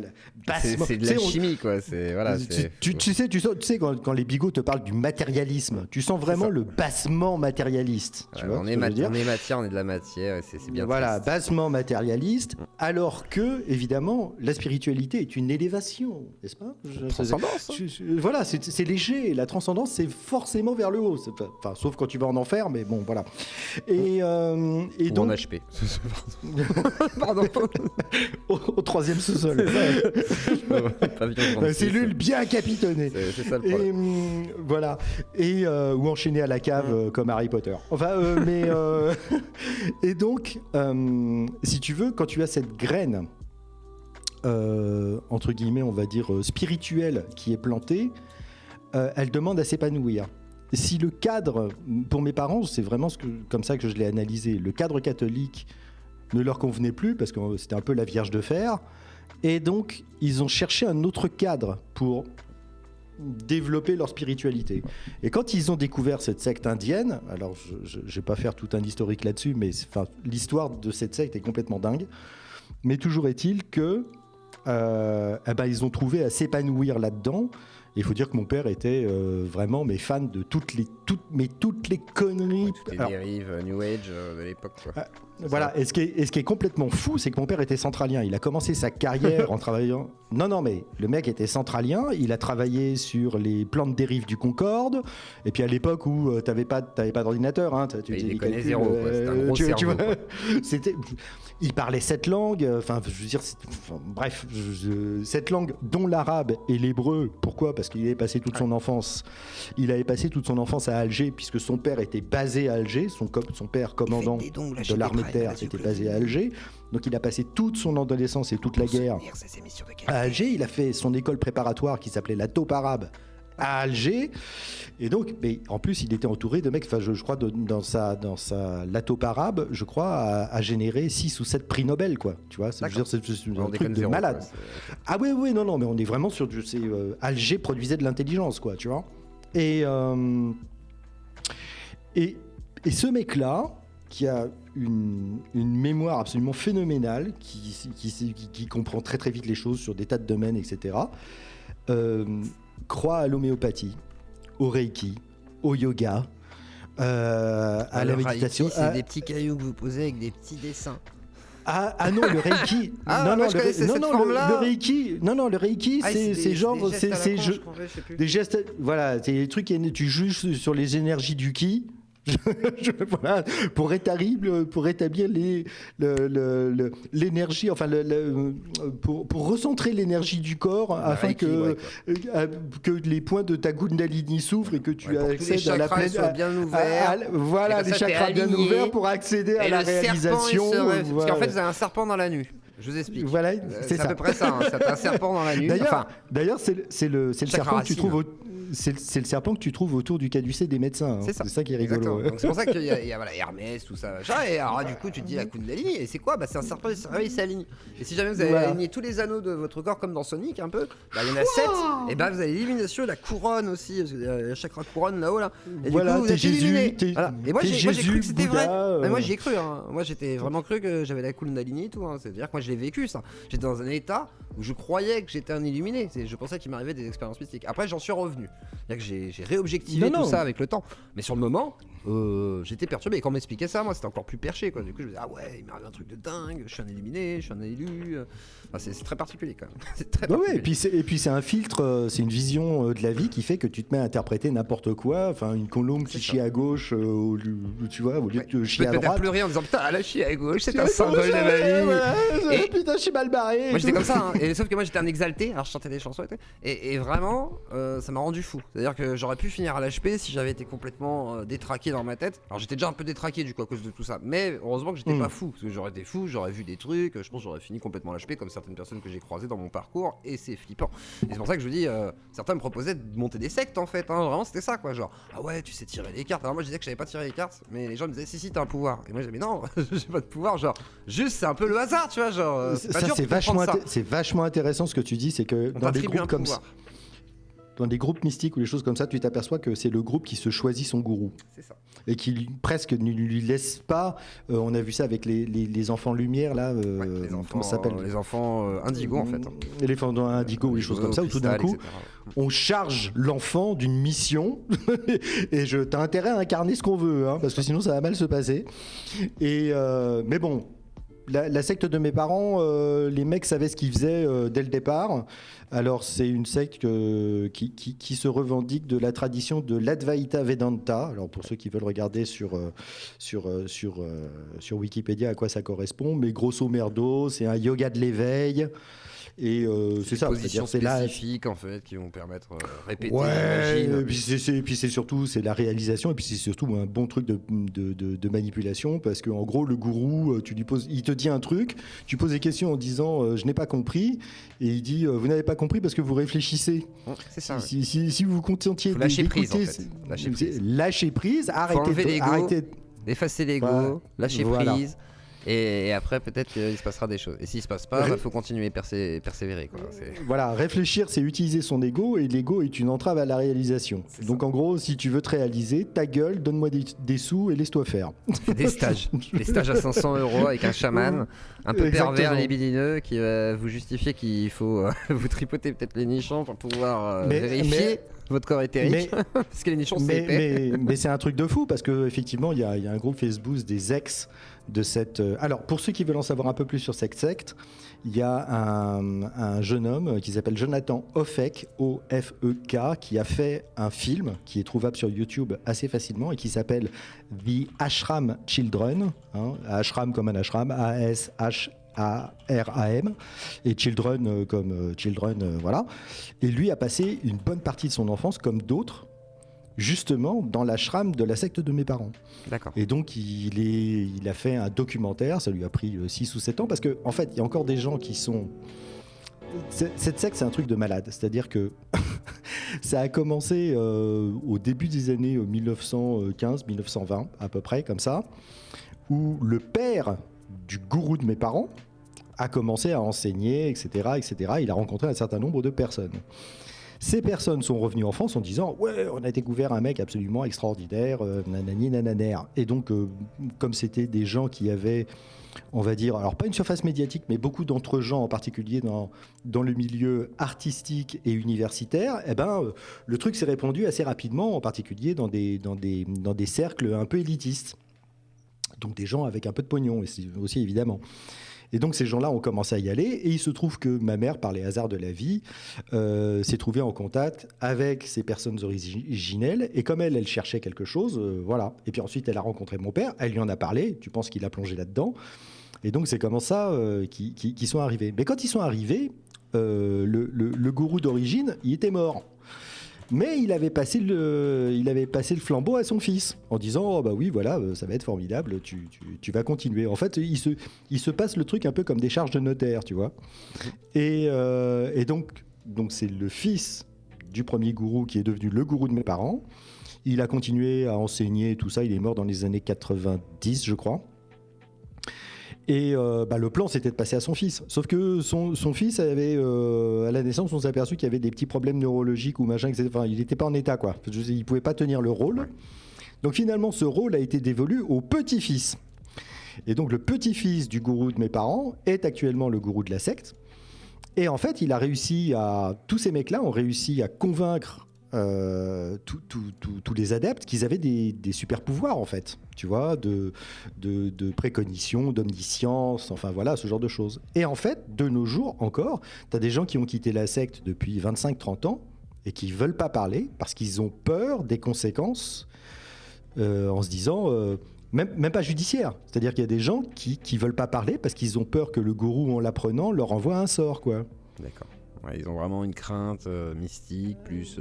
c'est de la chimie, quoi. Voilà, tu sais quand les bigots te parlent du matérialisme, tu sens vraiment le bassement matérialiste. Tu vois, on est matière, on est de la matière, c'est bien. Voilà, bassement matérialiste, alors que, évidemment, la spiritualité est une élévation. N'est-ce pas? Transcendance. Voilà, c'est léger. La transcendance, c'est forcément vers le haut. Enfin, sauf quand tu vas en enfer, mais bon, voilà. Et donc. En HP. Pardon. au 3e sous-sol. Cellule bien capitonnée. C'est ça le problème. Et, voilà. Et ou enchaîné à la cave comme Harry Potter. Enfin, et donc, si tu veux, quand tu as cette graine. Entre guillemets, on va dire spirituelle qui est plantée, elle demande à s'épanouir. Si le cadre, pour mes parents, c'est vraiment comme ça que je l'ai analysé, le cadre catholique ne leur convenait plus parce que c'était un peu la Vierge de fer, et donc ils ont cherché un autre cadre pour développer leur spiritualité. Et quand ils ont découvert cette secte indienne, alors je ne vais pas faire tout un historique là-dessus, mais l'histoire de cette secte est complètement dingue, mais toujours est-il que ils ont trouvé à s'épanouir là-dedans. Il faut dire que mon père était vraiment fan de toutes toutes les conneries. Toutes les dérives New Age de l'époque, quoi. Voilà, et ce qui est complètement fou, c'est que mon père était centralien. Il a commencé sa carrière en travaillant... Non, mais le mec était centralien. Il a travaillé sur les plans de dérive du Concorde. Et puis à l'époque où t'avais pas d'ordinateur, hein, tu il déconnait zéro, quoi. C'était un gros cerveau, quoi. Il parlait 7 langues. Enfin, je veux dire, bref, 7 langues, dont l'arabe et l'hébreu. Pourquoi ? Parce qu'il avait passé toute son enfance. Il avait passé toute son enfance à Alger, puisque son père était basé à Alger. Son père, commandant de l'armée de terre, était basé à Alger. Donc il a passé toute son adolescence et toute la guerre à Alger. Il a fait son école préparatoire qui s'appelait la taupe arabe à Alger. Et donc, mais en plus, il était entouré de mecs. Enfin, je crois dans sa la taupe arabe, je crois, a généré 6 ou 7 prix Nobel, quoi. Tu vois, c'est un truc de malade. Ah oui, non, mais on est vraiment sur du. Alger produisait de l'intelligence, quoi. Tu vois. Et ce mec-là, qui a une mémoire absolument phénoménale, qui comprend très très vite les choses sur des tas de domaines, etc., croit à l'homéopathie, au reiki, au yoga, à la méditation. Reiki, c'est des petits cailloux que vous posez avec des petits dessins. Ah non, le Reiki. Le Reiki, c'est genre des gestes. Voilà, c'est des trucs tu juges sur les énergies du ki. Voilà, pour rétablir l'énergie, enfin pour recentrer l'énergie du corps afin que les points de ta Kundalini s'ouvrent et que tu accèdes à la pleine. Bien ouverts. Voilà, les chakras bien ouverts pour accéder à la réalisation. Parce qu'en fait, vous avez un serpent dans la nuque. Je vous explique. Voilà, c'est à peu près ça. Hein. C'est un serpent dans la nuque. D'ailleurs, c'est le serpent que tu trouves. C'est le serpent que tu trouves autour du caducée des médecins. Hein. C'est ça qui est rigolo. Donc c'est pour ça qu'il y a voilà, Hermès, tout ça. Et alors du coup, tu te dis la Kundalini, et c'est quoi ? C'est un serpent, il s'aligne. Et si jamais vous avez aligné tous les anneaux de votre corps comme dans Sonic un peu, il y en a 7, et vous avez l'élimination, la couronne aussi, la chakra couronne là-haut là. Et du coup, vous êtes illuminé. Et moi j'ai cru que c'était vrai. Mais moi j'y ai cru. Hein. Moi j'étais vraiment cru que j'avais la Kundalini et tout. Hein. C'est-à-dire que moi je l'ai vécu ça. J'étais dans un état où je croyais que j'étais un illuminé. Je pensais qu'il m'arrivait des expériences mystiques. Après j'en suis revenu. C'est-à-dire que j'ai réobjectivé tout ça avec le temps. Mais sur le moment, j'étais perturbé. Et quand on m'expliquait ça, moi, c'était encore plus perché, quoi. Du coup, je me disais, ah ouais, il m'arrive un truc de dingue, je suis un illuminé, je suis un élu. Enfin, c'est très particulier, quand même. C'est très particulier. Ouais, et puis c'est un filtre, c'est une vision de la vie qui fait que tu te mets à interpréter n'importe quoi. Enfin, une colombe qui chie à gauche, tu vois, au lieu de chier à droite. Tu peux pleurer en disant, putain, elle a chié à gauche, c'est un symbole de ma vie. Putain, je suis mal barré. Moi, j'étais comme ça. Hein. Et sauf que moi, j'étais un exalté. Alors, je chantais des chansons et vraiment, ça m'a rendu fou. C'est-à-dire que j'aurais pu finir à l'HP si j'avais été complètement détraqué dans ma tête. Alors j'étais déjà un peu détraqué du coup à cause de tout ça, mais heureusement que j'étais pas fou, parce que j'aurais été fou, j'aurais vu des trucs, je pense que j'aurais fini complètement à l'HP comme certaines personnes que j'ai croisées dans mon parcours, et c'est flippant. Et c'est pour ça que je vous dis, certains me proposaient de monter des sectes en fait, hein, vraiment c'était ça quoi, genre ah ouais tu sais tirer les cartes. Alors moi je disais que je savais pas tirer les cartes, mais les gens me disaient si t'as un pouvoir, et moi je disais mais non j'ai pas de pouvoir, genre juste c'est un peu le hasard tu vois, genre c'est vachement intéressant ce que tu dis, c'est que dans des groupes comme ça, dans des groupes mystiques ou des choses comme ça, tu t'aperçois que c'est le groupe qui se choisit son gourou. C'est ça. Et qui presque ne lui laisse pas. On a vu ça avec les enfants lumière là. Comment ça s'appelle ? Les enfants indigo en fait. Les enfants indigo ou des choses comme ça, où tout d'un coup, on charge l'enfant d'une mission et t'as intérêt à incarner ce qu'on veut, hein, parce que sinon ça va mal se passer. Et mais bon. La secte de mes parents, les mecs savaient ce qu'ils faisaient dès le départ. Alors c'est une secte qui se revendique de la tradition de l'Advaita Vedanta. Alors pour ceux qui veulent regarder sur Wikipédia à quoi ça correspond, mais grosso merdo, c'est un yoga de l'éveil. Et c'est ça, positions spécifiques en fait qui vont permettre répéter. Ouais, et puis c'est surtout c'est la réalisation, et puis c'est surtout un bon truc de manipulation, parce que en gros le gourou, il te dit un truc, tu poses des questions en disant je n'ai pas compris, et il dit vous n'avez pas compris parce que vous réfléchissez. C'est ça. Si vous contentiez lâcher prise, en fait. Lâcher prise, arrêtez, effacer l'ego, lâcher prise. Et après peut-être qu'il se passera des choses. Et s'il se passe pas, faut continuer persévérer quoi. Voilà, réfléchir c'est utiliser son ego, et l'ego est une entrave à la réalisation. Donc en gros, si tu veux te réaliser, ta gueule, donne-moi des sous et laisse-toi faire. Des stages à 500 € avec un chaman un peu pervers et libidineux qui va vous justifier qu'il faut vous tripoter peut-être les nichons pour pouvoir vérifier. Votre corps éthérique. Parce que l'émission c'est épais. Mais c'est un truc de fou parce que effectivement il y a un groupe Facebook des ex de cette. Alors pour ceux qui veulent en savoir un peu plus sur cette secte, il y a un jeune homme qui s'appelle Jonathan Offek, O-F-E-K, qui a fait un film qui est trouvable sur YouTube assez facilement et qui s'appelle The Ashram Children, ashram comme un ashram, A-S-H-A-R-A-M, et Children comme Children, voilà. Et lui a passé une bonne partie de son enfance, comme d'autres, justement dans l'ashram de la secte de mes parents. D'accord. Et donc il a fait un documentaire, ça lui a pris 6 ou 7 ans, parce qu'en fait il y a encore des gens qui sont... Cette secte c'est un truc de malade, c'est-à-dire que ça a commencé au début des années 1915-1920 à peu près, comme ça, où le père du gourou de mes parents a commencé à enseigner, etc., etc. Il a rencontré un certain nombre de personnes. Ces personnes sont revenues en France en disant « Ouais, on a découvert un mec absolument extraordinaire, nanani nananer ». Et donc, comme c'était des gens qui avaient, on va dire, alors pas une surface médiatique, mais beaucoup d'entre gens, en particulier dans le milieu artistique et universitaire, eh ben, le truc s'est répandu assez rapidement, en particulier dans des cercles un peu élitistes. Donc des gens avec un peu de pognon aussi, évidemment. Et donc ces gens-là ont commencé à y aller, et il se trouve que ma mère, par les hasards de la vie, s'est trouvée en contact avec ces personnes originelles, et comme elle cherchait quelque chose, voilà. Et puis ensuite elle a rencontré mon père, elle lui en a parlé, tu penses qu'il a plongé là-dedans, et donc c'est comme ça qu'ils sont arrivés. Mais quand ils sont arrivés, le gourou d'origine, il était mort. Mais il avait passé le flambeau à son fils en disant oh bah oui voilà ça va être formidable, tu vas continuer. En fait il se passe le truc un peu comme des charges de notaire, tu vois. Et donc c'est le fils du premier gourou qui est devenu le gourou de mes parents. Il a continué à enseigner tout ça, il est mort dans les années 90 je crois. Et le plan, c'était de passer à son fils. Sauf que son fils avait, à la naissance, on s'est aperçu qu'il y avait des petits problèmes neurologiques ou machin, etc. Enfin, il n'était pas en état, quoi. Il ne pouvait pas tenir le rôle. Donc finalement, ce rôle a été dévolu au petit-fils. Et donc le petit-fils du gourou de mes parents est actuellement le gourou de la secte. Et en fait, tous ces mecs-là ont réussi à convaincre tous les adeptes qu'ils avaient des super pouvoirs en fait, tu vois, de précognition, d'omniscience, enfin voilà, ce genre de choses. Et en fait, de nos jours encore, tu as des gens qui ont quitté la secte depuis 25-30 ans et qui veulent pas parler parce qu'ils ont peur des conséquences en se disant... Même pas judiciaire, c'est-à-dire qu'il y a des gens qui veulent pas parler parce qu'ils ont peur que le gourou, en l'apprenant, leur envoie un sort, quoi. D'accord. Ouais, ils ont vraiment une crainte mystique, plus...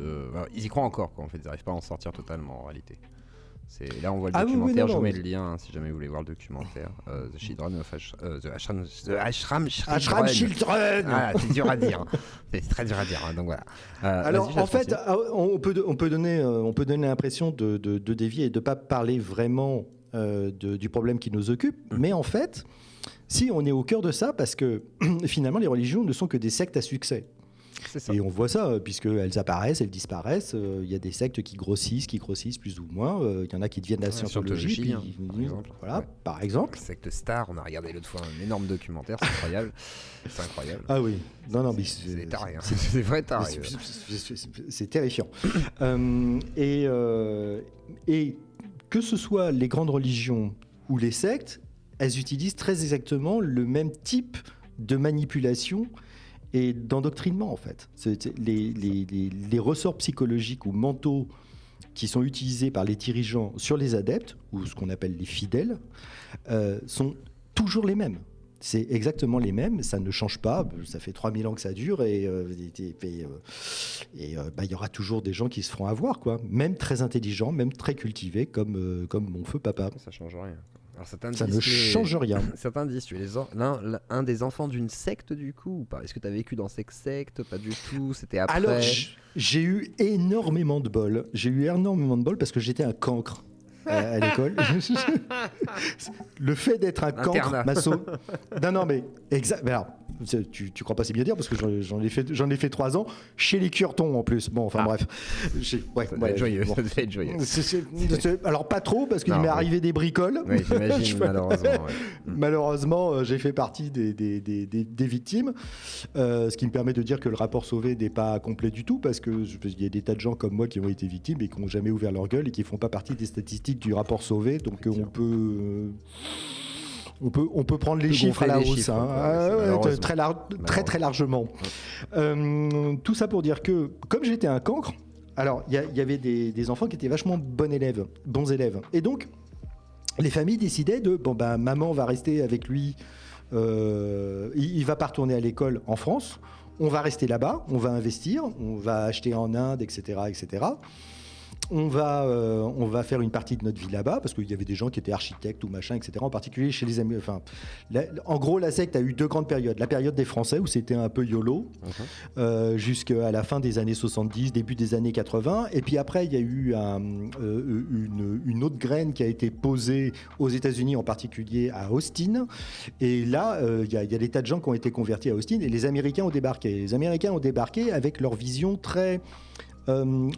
ils y croient encore, quoi, en fait. Ils n'arrivent pas à en sortir totalement, en réalité. Là, on voit le documentaire, je vous mets le lien, si jamais vous voulez voir le documentaire. The Children of The Ashram Children. Ah, c'est dur à dire. C'est très dur à dire, donc voilà. Alors, en fait, on peut donner l'impression de dévier et de ne pas parler vraiment du problème qui nous occupe, mais en fait... Si, on est au cœur de ça parce que finalement les religions ne sont que des sectes à succès. C'est ça. Et on voit ça puisqu'elles apparaissent, elles disparaissent. Il y a des sectes qui grossissent plus ou moins. Il y en a qui deviennent la scientologie. Puis, par exemple. Voilà, par exemple. La secte Star, on a regardé l'autre fois un énorme documentaire, c'est incroyable. C'est incroyable. Ah oui, non, mais c'est taré, hein. C'est vrai taré. C'est terrifiant. Et que ce soit les grandes religions ou les sectes, elles utilisent très exactement le même type de manipulation et d'endoctrinement, en fait. Les ressorts psychologiques ou mentaux qui sont utilisés par les dirigeants sur les adeptes, ou ce qu'on appelle les fidèles, sont toujours les mêmes. C'est exactement les mêmes, ça ne change pas, ça fait 3000 ans que ça dure et y aura toujours des gens qui se feront avoir, quoi. Même très intelligents, même très cultivés, comme mon feu papa. Ça change rien. Alors, ça ne change rien. Certains disent tu es un des enfants d'une secte du coup ou pas? Est-ce que tu as vécu dans cette secte? Pas du tout, c'était après. Alors j'ai eu énormément de bol. Parce que j'étais un cancre à l'école. Le fait d'être un cancre m'a sauvé. Non mais exact. Alors, Tu crois pas c'est bien dire parce que j'en ai fait 3 ans chez les Curtons en plus. Bon, enfin bref. Ça devait être joyeux. Bon. Ça devait être joyeux. Alors pas trop parce qu'il m'est arrivé des bricoles. Oui, j'imagine malheureusement. Ouais. Malheureusement, j'ai fait partie des victimes, ce qui me permet de dire que le rapport Sauvé n'est pas complet du tout parce qu'il y a des tas de gens comme moi qui ont été victimes et qui n'ont jamais ouvert leur gueule et qui ne font pas partie des statistiques du rapport Sauvé. Donc on peut prendre les chiffres à la hausse, très largement. Tout ça pour dire que, comme j'étais un cancre, alors il y avait des enfants qui étaient vachement bons élèves. Et donc, les familles décidaient maman va rester avec lui, il va pas retourner à l'école en France, on va rester là-bas, on va investir, on va acheter en Inde, etc. On va faire une partie de notre vie là-bas parce qu'il y avait des gens qui étaient architectes ou machin, etc. En particulier chez les Américains. En gros, la secte a eu 2 grandes périodes. La période des Français où c'était un peu YOLO jusqu'à la fin des années 70, début des années 80. Et puis après, il y a eu une autre graine qui a été posée aux États-Unis, en particulier à Austin. Et là, il y a des tas de gens qui ont été convertis à Austin et les Américains ont débarqué. Les Américains ont débarqué avec leur vision très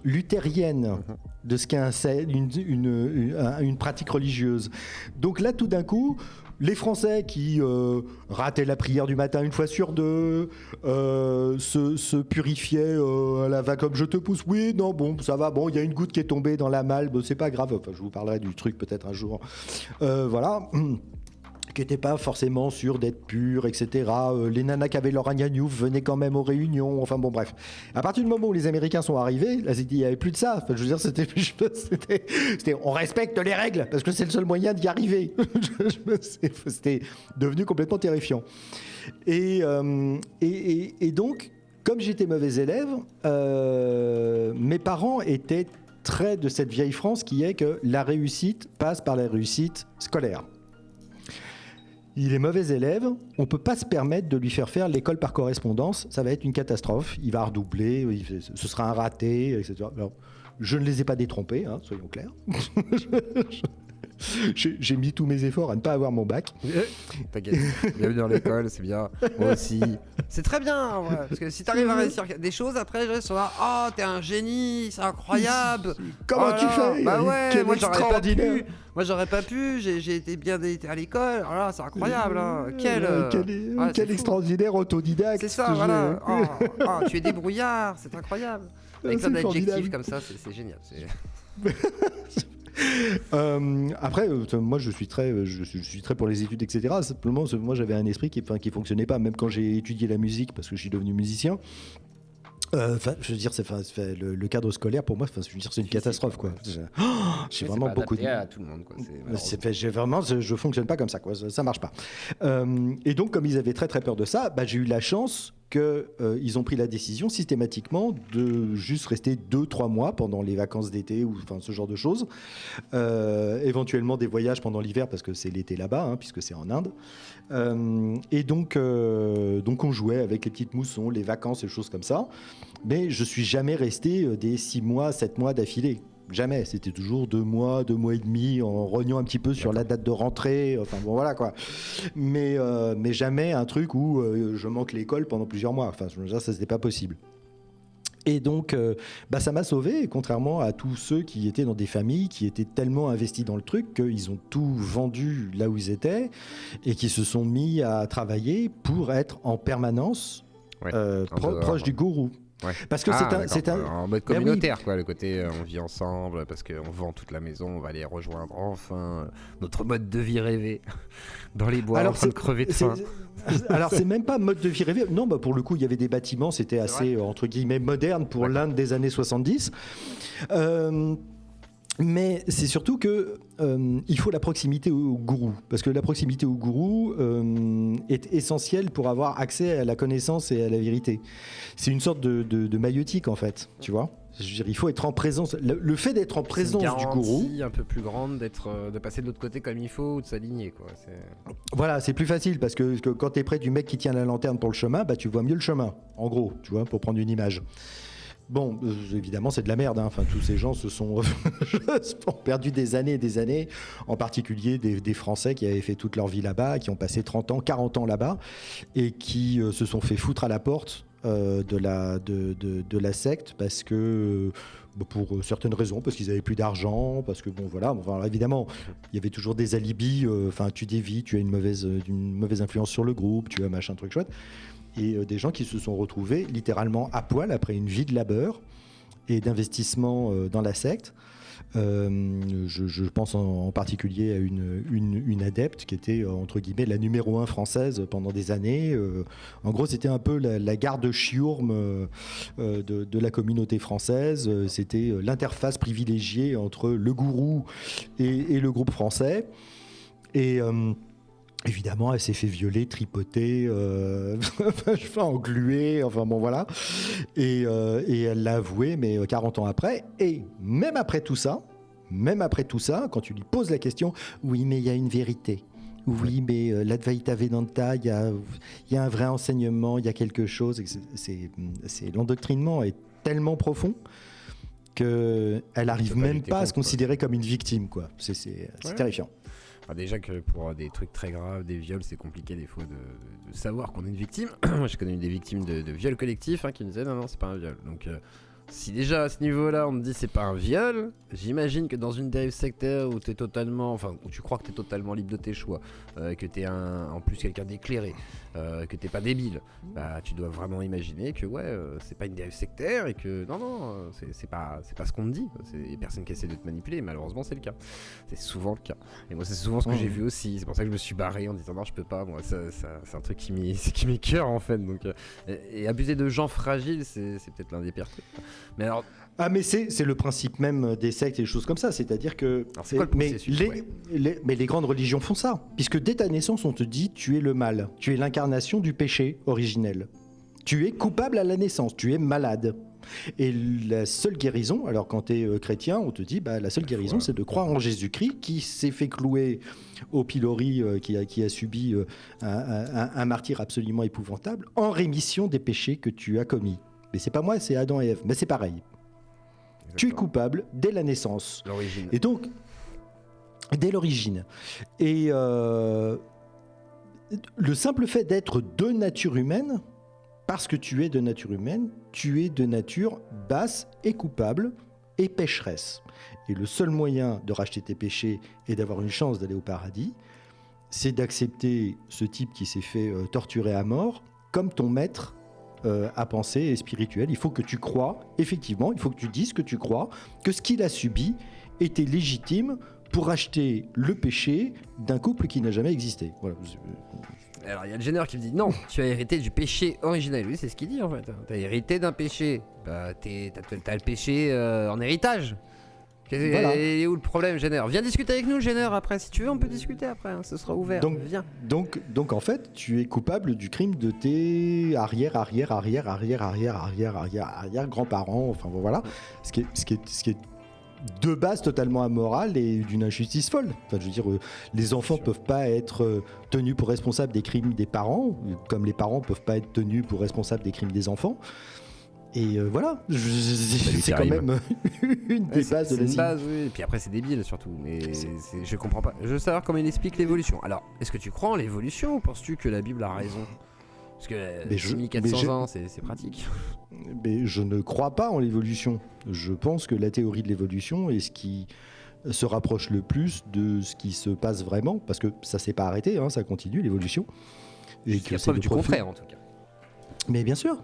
luthérienne de ce qu'est une pratique religieuse. Donc là, tout d'un coup, les Français qui rataient la prière du matin une fois sur 2, se purifiaient à la va comme je te pousse. Oui, non, bon, ça va, bon, il y a une goutte qui est tombée dans la malle, bon, c'est pas grave. Enfin, je vous parlerai du truc peut-être un jour. Voilà. Qui n'étaient pas forcément sûrs d'être purs, etc. Les nanas qui avaient leur agnagnouf venaient quand même aux réunions. Enfin bon, bref. À partir du moment où les Américains sont arrivés, là, il n'y avait plus de ça. Enfin, je veux dire, c'était on respecte les règles parce que c'est le seul moyen d'y arriver. C'était devenu complètement terrifiant. Et donc, comme j'étais mauvais élève, mes parents étaient très de cette vieille France qui est que la réussite passe par la réussite scolaire. Il est mauvais élève, on ne peut pas se permettre de lui faire l'école par correspondance, ça va être une catastrophe, il va redoubler, ce sera un raté, etc. Alors, je ne les ai pas détrompés, soyons clairs. J'ai mis tous mes efforts à ne pas avoir mon bac. T'inquiète, bienvenue dans l'école, c'est bien. Moi aussi. C'est très bien, en vrai, parce que si t'arrives à réussir des choses, après, les gens sont là, oh, t'es un génie, c'est incroyable. Comment tu fais? Bah ouais, quel moi extraordinaire. j'aurais pas pu, j'ai été bien à l'école, oh là, c'est incroyable. Hein. Quel extraordinaire autodidacte. C'est ça, voilà. Oh, tu es débrouillard, c'est incroyable. Avec plein d'adjectifs comme ça, c'est génial. Après, moi je suis très pour les études, etc. Simplement, moi j'avais un esprit qui fonctionnait pas, même quand j'ai étudié la musique, parce que je suis devenu musicien. Je veux dire, le cadre scolaire pour moi, je veux dire, c'est une catastrophe, quoi. J'ai vraiment beaucoup de. À tout le monde, quoi. Je fonctionne pas comme ça, quoi. Ça marche pas. Et donc, comme ils avaient très très peur de ça, j'ai eu la chance qu'ils ont pris la décision systématiquement de juste rester 2-3 mois pendant les vacances d'été ou ce genre de choses. Éventuellement des voyages pendant l'hiver parce que c'est l'été là-bas, puisque c'est en Inde. Et donc on jouait avec les petites moussons, les vacances et choses comme ça. Mais je suis jamais resté des 6 mois, 7 mois d'affilée. Jamais, c'était toujours 2 mois et demi en rognant un petit peu sur la date de rentrée, enfin bon voilà quoi. Mais jamais un truc où je manque l'école pendant plusieurs mois, enfin ça c'était pas possible. Et donc ça m'a sauvé, contrairement à tous ceux qui étaient dans des familles qui étaient tellement investis dans le truc qu'ils ont tout vendu là où ils étaient et qui se sont mis à travailler pour être en permanence proche du gourou. Ouais. Parce que c'est un en mode communautaire, quoi, le côté on vit ensemble parce qu'on vend toute la maison, on va aller rejoindre enfin notre mode de vie rêvé dans les bois en train de crever de faim. Alors c'est même pas mode de vie rêvé, non, pour le coup il y avait des bâtiments, c'était assez entre guillemets moderne pour l'Inde des années 70. Mais c'est surtout que il faut la proximité au gourou, parce que la proximité au gourou est essentielle pour avoir accès à la connaissance et à la vérité. C'est une sorte de maïeutique en fait, tu vois. Je veux dire, il faut être en présence. Le fait d'être en présence du gourou, un peu plus grande de passer de l'autre côté comme il faut ou de s'aligner, quoi. Voilà, c'est plus facile parce que quand t'es près du mec qui tient la lanterne pour le chemin, tu vois mieux le chemin. En gros, tu vois, pour prendre une image. Bon, évidemment, c'est de la merde. Hein. Enfin, tous ces gens se sont perdu des années et des années, en particulier des Français qui avaient fait toute leur vie là-bas, qui ont passé 30 ans, 40 ans là-bas, et qui se sont fait foutre à la porte de la secte parce que pour certaines raisons, parce qu'ils n'avaient plus d'argent, parce que bon voilà, enfin, évidemment il y avait toujours des alibis, enfin tu dévis, tu as une mauvaise influence sur le groupe, tu as machin truc chouette, et des gens qui se sont retrouvés littéralement à poil après une vie de labeur et d'investissement dans la secte. Je pense en particulier à une adepte qui était entre guillemets la numéro 1 française pendant des années. En gros, c'était un peu la garde chiourme de la communauté française. C'était l'interface privilégiée entre le gourou et le groupe français. Et évidemment, elle s'est fait violer, tripoter, engluer, enfin bon voilà. Et elle l'a avoué, mais 40 ans après. Et même après tout ça, quand tu lui poses la question, oui, mais il y a une vérité. Oui, mais l'Advaita Vedanta, il y a un vrai enseignement, il y a quelque chose. L'endoctrinement est tellement profond qu'elle n'arrive même pas à se considérer comme une victime, quoi. C'est terrifiant. Enfin, déjà que pour des trucs très graves, des viols, c'est compliqué des fois de savoir qu'on est une victime. Moi, je connais des victimes de viols collectifs qui me disaient non, c'est pas un viol. Donc, si déjà à ce niveau-là, on me dit c'est pas un viol, j'imagine que dans une dérive sectaire où t'es totalement, enfin, où tu crois que t'es totalement libre de tes choix, que t'es en plus quelqu'un d'éclairé, que t'es pas débile, bah tu dois vraiment imaginer que c'est pas une dérive sectaire et que non, c'est pas ce qu'on te dit. Il y a personne qui essaie de te manipuler, malheureusement c'est le cas. C'est souvent le cas. Et moi c'est souvent ce que j'ai vu aussi. C'est pour ça que je me suis barré en disant non, je peux pas. Moi c'est un truc qui m'écoeure en fait. Donc et abuser de gens fragiles, c'est peut-être l'un des pires trucs. Mais alors. Ah mais c'est le principe même des sectes et des choses comme ça, c'est-à-dire que mais les grandes religions font ça, puisque dès ta naissance on te dit tu es le mal, tu es l'incarnation du péché originel, tu es coupable à la naissance, tu es malade. Et la seule guérison, alors quand tu es chrétien, on te dit la seule guérison c'est de croire en Jésus-Christ qui s'est fait clouer au pilori, qui a subi un martyre absolument épouvantable, en rémission des péchés que tu as commis. Mais c'est pas moi, c'est Adam et Ève, mais c'est pareil. Exactement. Tu es coupable dès la naissance. L'origine. Et donc, dès l'origine. Et le simple fait d'être de nature humaine, parce que tu es de nature humaine, tu es de nature basse et coupable et pécheresse. Et le seul moyen de racheter tes péchés et d'avoir une chance d'aller au paradis, c'est d'accepter ce type qui s'est fait torturer à mort comme ton maître à penser et spirituel. Il faut que tu crois, effectivement, il faut que tu dises que tu crois, que ce qu'il a subi était légitime pour racheter le péché d'un couple qui n'a jamais existé. Voilà. Alors il y a le Jenner qui me dit non, tu as hérité du péché originel. Oui, c'est ce qu'il dit en fait. Tu as hérité d'un péché. Bah, t'as le péché en héritage. Voilà. Et où le problème, Jenner? Viens discuter avec nous, Jenner, après. Si tu veux, on peut discuter après. Hein. Ce sera ouvert. Viens. Donc, en fait, tu es coupable du crime de tes arrière grands-parents. Enfin, voilà. Ce qui est de base totalement amoral et d'une injustice folle. Enfin, je veux dire, les enfants peuvent pas être tenus pour responsables des crimes des parents, comme les parents peuvent pas être tenus pour responsables des crimes des enfants. Et voilà, c'est quand même une des bases de la cible. Oui. Et puis après, c'est débile surtout. Mais je comprends pas. Je veux savoir comment il explique l'évolution. Alors, est-ce que tu crois en l'évolution ou penses-tu que la Bible a raison? Parce que 6400 ans, c'est pratique. Mais je ne crois pas en l'évolution. Je pense que la théorie de l'évolution est ce qui se rapproche le plus de ce qui se passe vraiment, parce que ça s'est pas arrêté, hein, ça continue l'évolution. Et que c'est du contraire en tout cas. Mais bien sûr.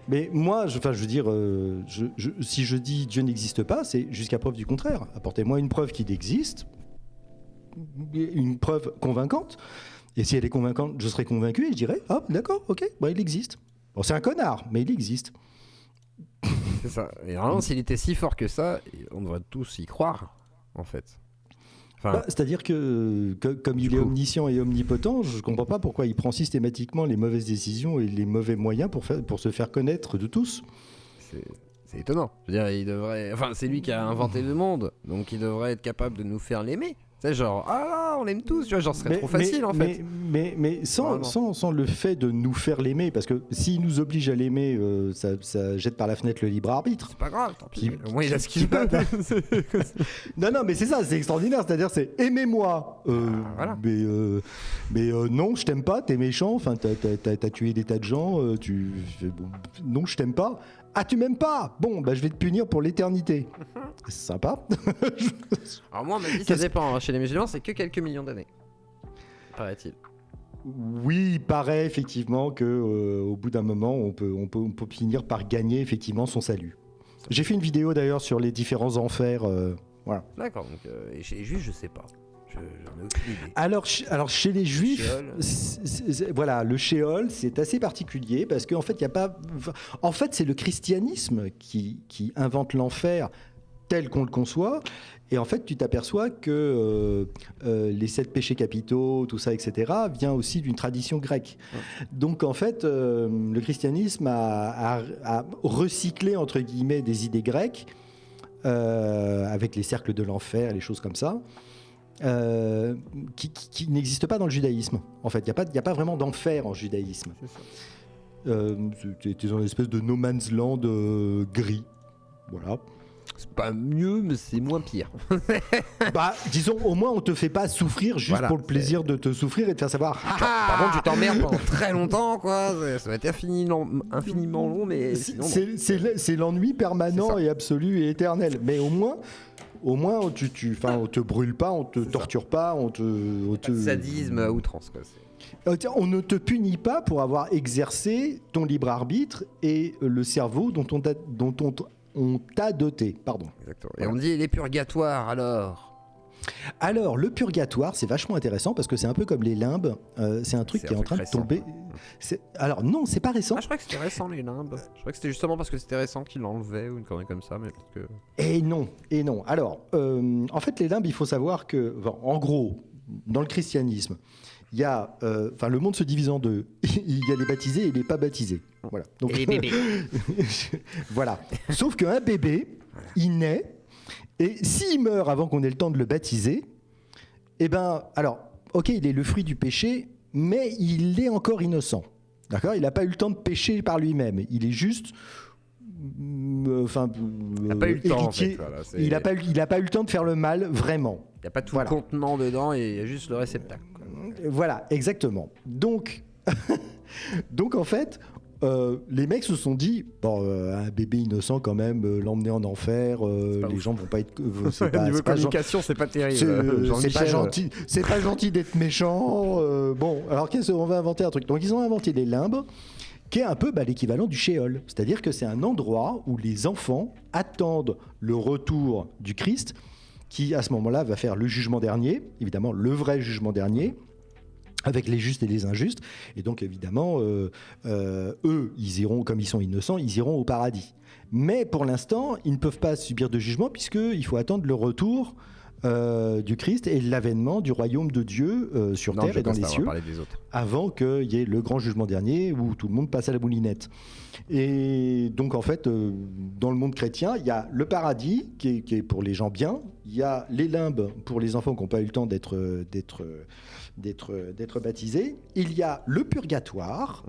Mais moi, je veux dire, si je dis Dieu n'existe pas, c'est jusqu'à preuve du contraire. Apportez-moi une preuve qu'il existe, une preuve convaincante. Et si elle est convaincante, je serai convaincu et je dirais, ah d'accord, ok, il existe. Bon, c'est un connard, mais il existe. C'est ça. Et vraiment, s'il était si fort que ça, on devrait tous y croire, en fait. Enfin, c'est-à-dire que comme il est omniscient et omnipotent, je ne comprends pas pourquoi il prend systématiquement les mauvaises décisions et les mauvais moyens pour se faire connaître de tous. C'est étonnant. Je veux dire, il devrait... Enfin, c'est lui qui a inventé le monde, donc il devrait être capable de nous faire l'aimer. C'est genre, on l'aime tous, tu vois, genre, ce serait trop facile en fait. Mais sans le fait de nous faire l'aimer, parce que s'il nous oblige à l'aimer, ça jette par la fenêtre le libre arbitre. C'est pas grave, tant pis. Au moins il a ce qu'il veut. Non, mais c'est ça, c'est extraordinaire. C'est-à-dire, c'est aimez-moi. Voilà. Mais non, je t'aime pas, t'es méchant. Enfin, t'as tué des tas de gens. Bon, non, je t'aime pas. Ah, tu m'aimes pas? Bon, bah je vais te punir pour l'éternité. C'est sympa. Alors moi, on m'a dit ça dépend. Chez les musulmans, c'est que quelques millions d'années, paraît-il. Oui, il paraît effectivement que au bout d'un moment, on peut finir par gagner effectivement son salut. J'ai fait une vidéo d'ailleurs sur les différents enfers. Voilà. D'accord. Donc, et chez les juifs, je sais pas. J'en ai aucune idée. Alors chez les juifs, voilà, le shéol, c'est assez particulier parce qu'en fait, il y a pas. En fait, c'est le christianisme qui invente l'enfer tel qu'on le conçoit. Et en fait, tu t'aperçois que les 7 péchés capitaux, tout ça, etc., vient aussi d'une tradition grecque. Ouais. Donc, en fait, le christianisme a recyclé, entre guillemets, des idées grecques, avec les cercles de l'enfer, les choses comme ça, qui n'existent pas dans le judaïsme. En fait, il n'y a pas vraiment d'enfer en judaïsme. C'est dans une espèce de no man's land gris. Voilà. C'est pas mieux, mais c'est moins pire. Bah, disons, au moins, on te fait pas souffrir juste pour le plaisir de te souffrir et de faire savoir. Par contre, tu t'emmerdes pendant très longtemps, quoi. Ça va être infiniment long, mais sinon. C'est l'ennui permanent et absolu et éternel. Mais au moins, on te brûle pas, on te torture pas, on te. Sadisme à outrance, quoi. On ne te punit pas pour avoir exercé ton libre arbitre et le cerveau dont on t'a doté, pardon. Exactement. Et on dit les purgatoires, alors, le purgatoire, c'est vachement intéressant parce que c'est un peu comme les limbes. C'est un truc qui est en train de tomber. Alors non, c'est pas récent. Ah, je crois que c'était récent, les limbes. Je crois que c'était justement parce que c'était récent qu'ils l'enlevaient ou une connerie comme ça, mais peut-être que. Et non. Alors, en fait, les limbes, il faut savoir que, en gros, dans le christianisme, il y a, le monde se divise en deux. Il y a les baptisés et les pas baptisés. Voilà. Donc, et les bébés. Voilà. Sauf qu'un bébé, il naît, et s'il meurt avant qu'on ait le temps de le baptiser, eh ben, alors, ok, il est le fruit du péché, mais il est encore innocent. D'accord ? Il n'a pas eu le temps de pécher par lui-même. Il est juste. Il n'a pas eu le temps, en fait, voilà, il n'a pas eu le temps de faire le mal, vraiment. Il n'y a pas tout le contenant dedans et il y a juste le réceptacle. Quoi. Voilà, exactement. Donc en fait, les mecs se sont dit, un bébé innocent quand même, l'emmener en enfer, les gens vont pas être. Niveau communication, c'est pas terrible. C'est pas gentil d'être méchant. Bon, alors on va inventer un truc. Donc ils ont inventé les limbes, qui est un peu l'équivalent du shéol. C'est-à-dire que c'est un endroit où les enfants attendent le retour du Christ, qui à ce moment-là va faire le jugement dernier, évidemment le vrai jugement dernier, avec les justes et les injustes. Et donc évidemment, eux, ils iront, comme ils sont innocents, ils iront au paradis. Mais pour l'instant, ils ne peuvent pas subir de jugement, puisqu'il faut attendre le retour du Christ et l'avènement du royaume de Dieu sur terre et dans les cieux, avant qu'il y ait le grand jugement dernier où tout le monde passe à la moulinette. Et donc en fait, dans le monde chrétien, il y a le paradis qui est pour les gens bien, il y a les limbes pour les enfants qui n'ont pas eu le temps d'être baptisés, il y a le purgatoire,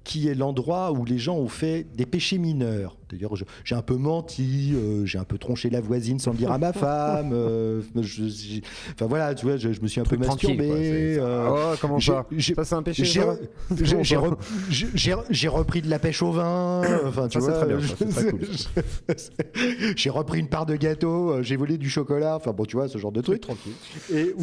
qui est l'endroit où les gens ont fait des péchés mineurs. D'ailleurs, j'ai un peu menti, j'ai un peu tronché la voisine sans le dire à ma femme. Enfin voilà, tu vois, je me suis un peu masturbé. Comment ça ? Ça, c'est un péché. J'ai repris de la pêche au vin. Enfin, tu vois, j'ai repris une part de gâteau, j'ai volé du chocolat. Enfin bon, tu vois, ce genre de truc. Tranquille. Et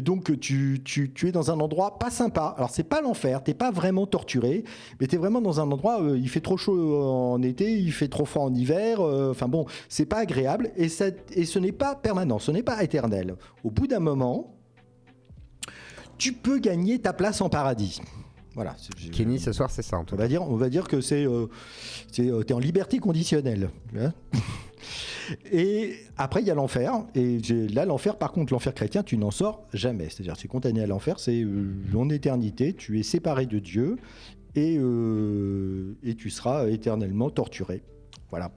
donc tu es dans un endroit pas sympa. Alors c'est pas l'enfer, t'es pas vraiment torturé, mais t'es vraiment dans un endroit où il fait trop chaud en été, il fait trop froid en hiver. Enfin bon, c'est pas agréable et ce n'est pas permanent, ce n'est pas éternel. Au bout d'un moment, tu peux gagner ta place en paradis. Voilà. Kenny, ce soir, c'est ça. En tout cas. On va dire que t'es en liberté conditionnelle. Hein. Et après, il y a l'enfer. Et là, l'enfer, par contre, l'enfer chrétien, tu n'en sors jamais. C'est-à-dire, tu es condamné à l'enfer, c'est en éternité. Tu es séparé de Dieu et tu seras éternellement torturé. Voilà.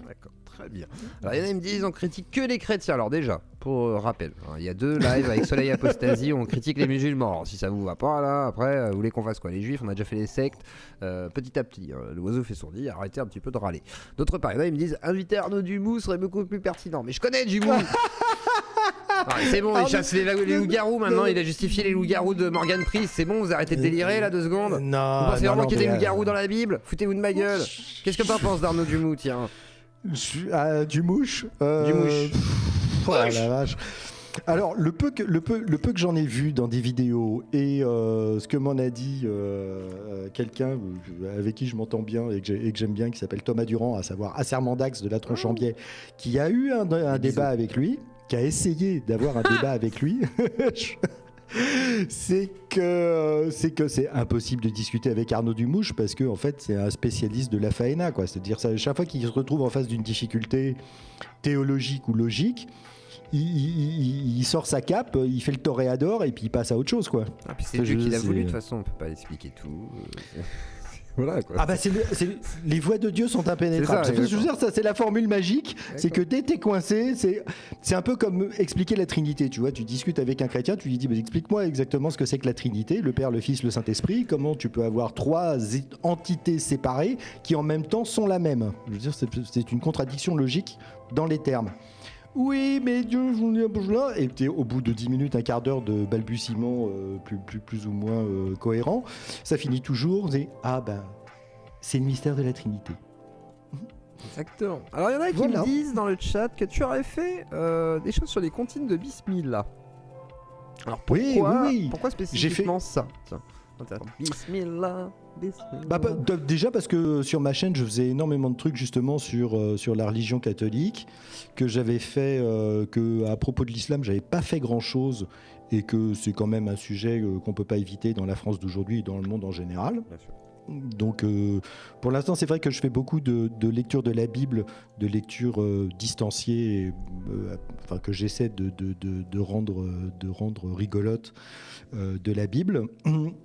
D'accord, Très bien. Alors il y en a qui me disent on critique que les chrétiens. Alors déjà, pour rappel, il y a 2 lives avec Soleil Apostasie où on critique les musulmans. Alors si ça vous va pas là, après vous voulez qu'on fasse quoi? Les juifs, on a déjà fait les sectes. Petit à petit, l'oiseau fait son lit, arrêtez un petit peu de râler. D'autre part, il y en a qui me disent inviter Arnaud Dumoux serait beaucoup plus pertinent. Mais je connais Dumoux. C'est bon, il chasse les loups-garous maintenant, il a justifié les loups-garous de Morgan Priest. C'est bon, vous arrêtez de délirer là 2 secondes. Non, vous pensez vraiment qu'il y a des loups-garous dans la Bible? Foutez-vous de ma gueule. Qu'est-ce que t'en penses d'Arnaud Dumoux, tiens? Dumouche. Dumouche. Oh la vache. Alors le peu que j'en ai vu dans des vidéos et ce que m'en a dit quelqu'un avec qui je m'entends bien et que j'aime bien, qui s'appelle Thomas Durand, à savoir Assermendax de la Tronche en Biais, qui a eu un débat avec lui, qui a essayé d'avoir un débat avec lui. C'est que c'est impossible de discuter avec Arnaud Dumouche parce que en fait c'est un spécialiste de la faena, quoi. C'est-à-dire chaque fois qu'il se retrouve en face d'une difficulté théologique ou logique, il sort sa cape, il fait le toréador et puis il passe à autre chose, quoi. Ah, puis c'est Dieu qui l'a voulu, de toute façon on peut pas expliquer tout. Voilà, quoi. Ah bah les voies de Dieu sont impénétrables. C'est ça, je veux dire, ça c'est la formule magique. D'accord. C'est que dès que t'es coincé, c'est un peu comme expliquer la Trinité. Tu vois, tu discutes avec un chrétien, tu lui dis explique-moi exactement ce que c'est que la Trinité, le Père, le Fils, le Saint-Esprit. Comment tu peux avoir 3 entités séparées qui en même temps sont la même. Je veux dire, c'est une contradiction logique dans les termes. Oui, mais Dieu, là. Et au bout de 10 minutes, un quart d'heure de balbutiements plus ou moins cohérents, ça finit toujours. C'est le mystère de la Trinité. Exactement. Alors il y en a qui me disent dans le chat que tu aurais fait des choses sur les comptines de Bismillah. Alors pourquoi spécifiquement ça? Tiens. Bismillah. Déjà parce que sur ma chaîne je faisais énormément de trucs justement sur la religion catholique, que j'avais fait que à propos de l'islam j'avais pas fait grand chose et que c'est quand même un sujet qu'on peut pas éviter dans la France d'aujourd'hui et dans le monde en général. Bien sûr. Donc pour l'instant c'est vrai que je fais beaucoup de lecture de la Bible, de lecture distanciée, que j'essaie de rendre rigolote de la Bible.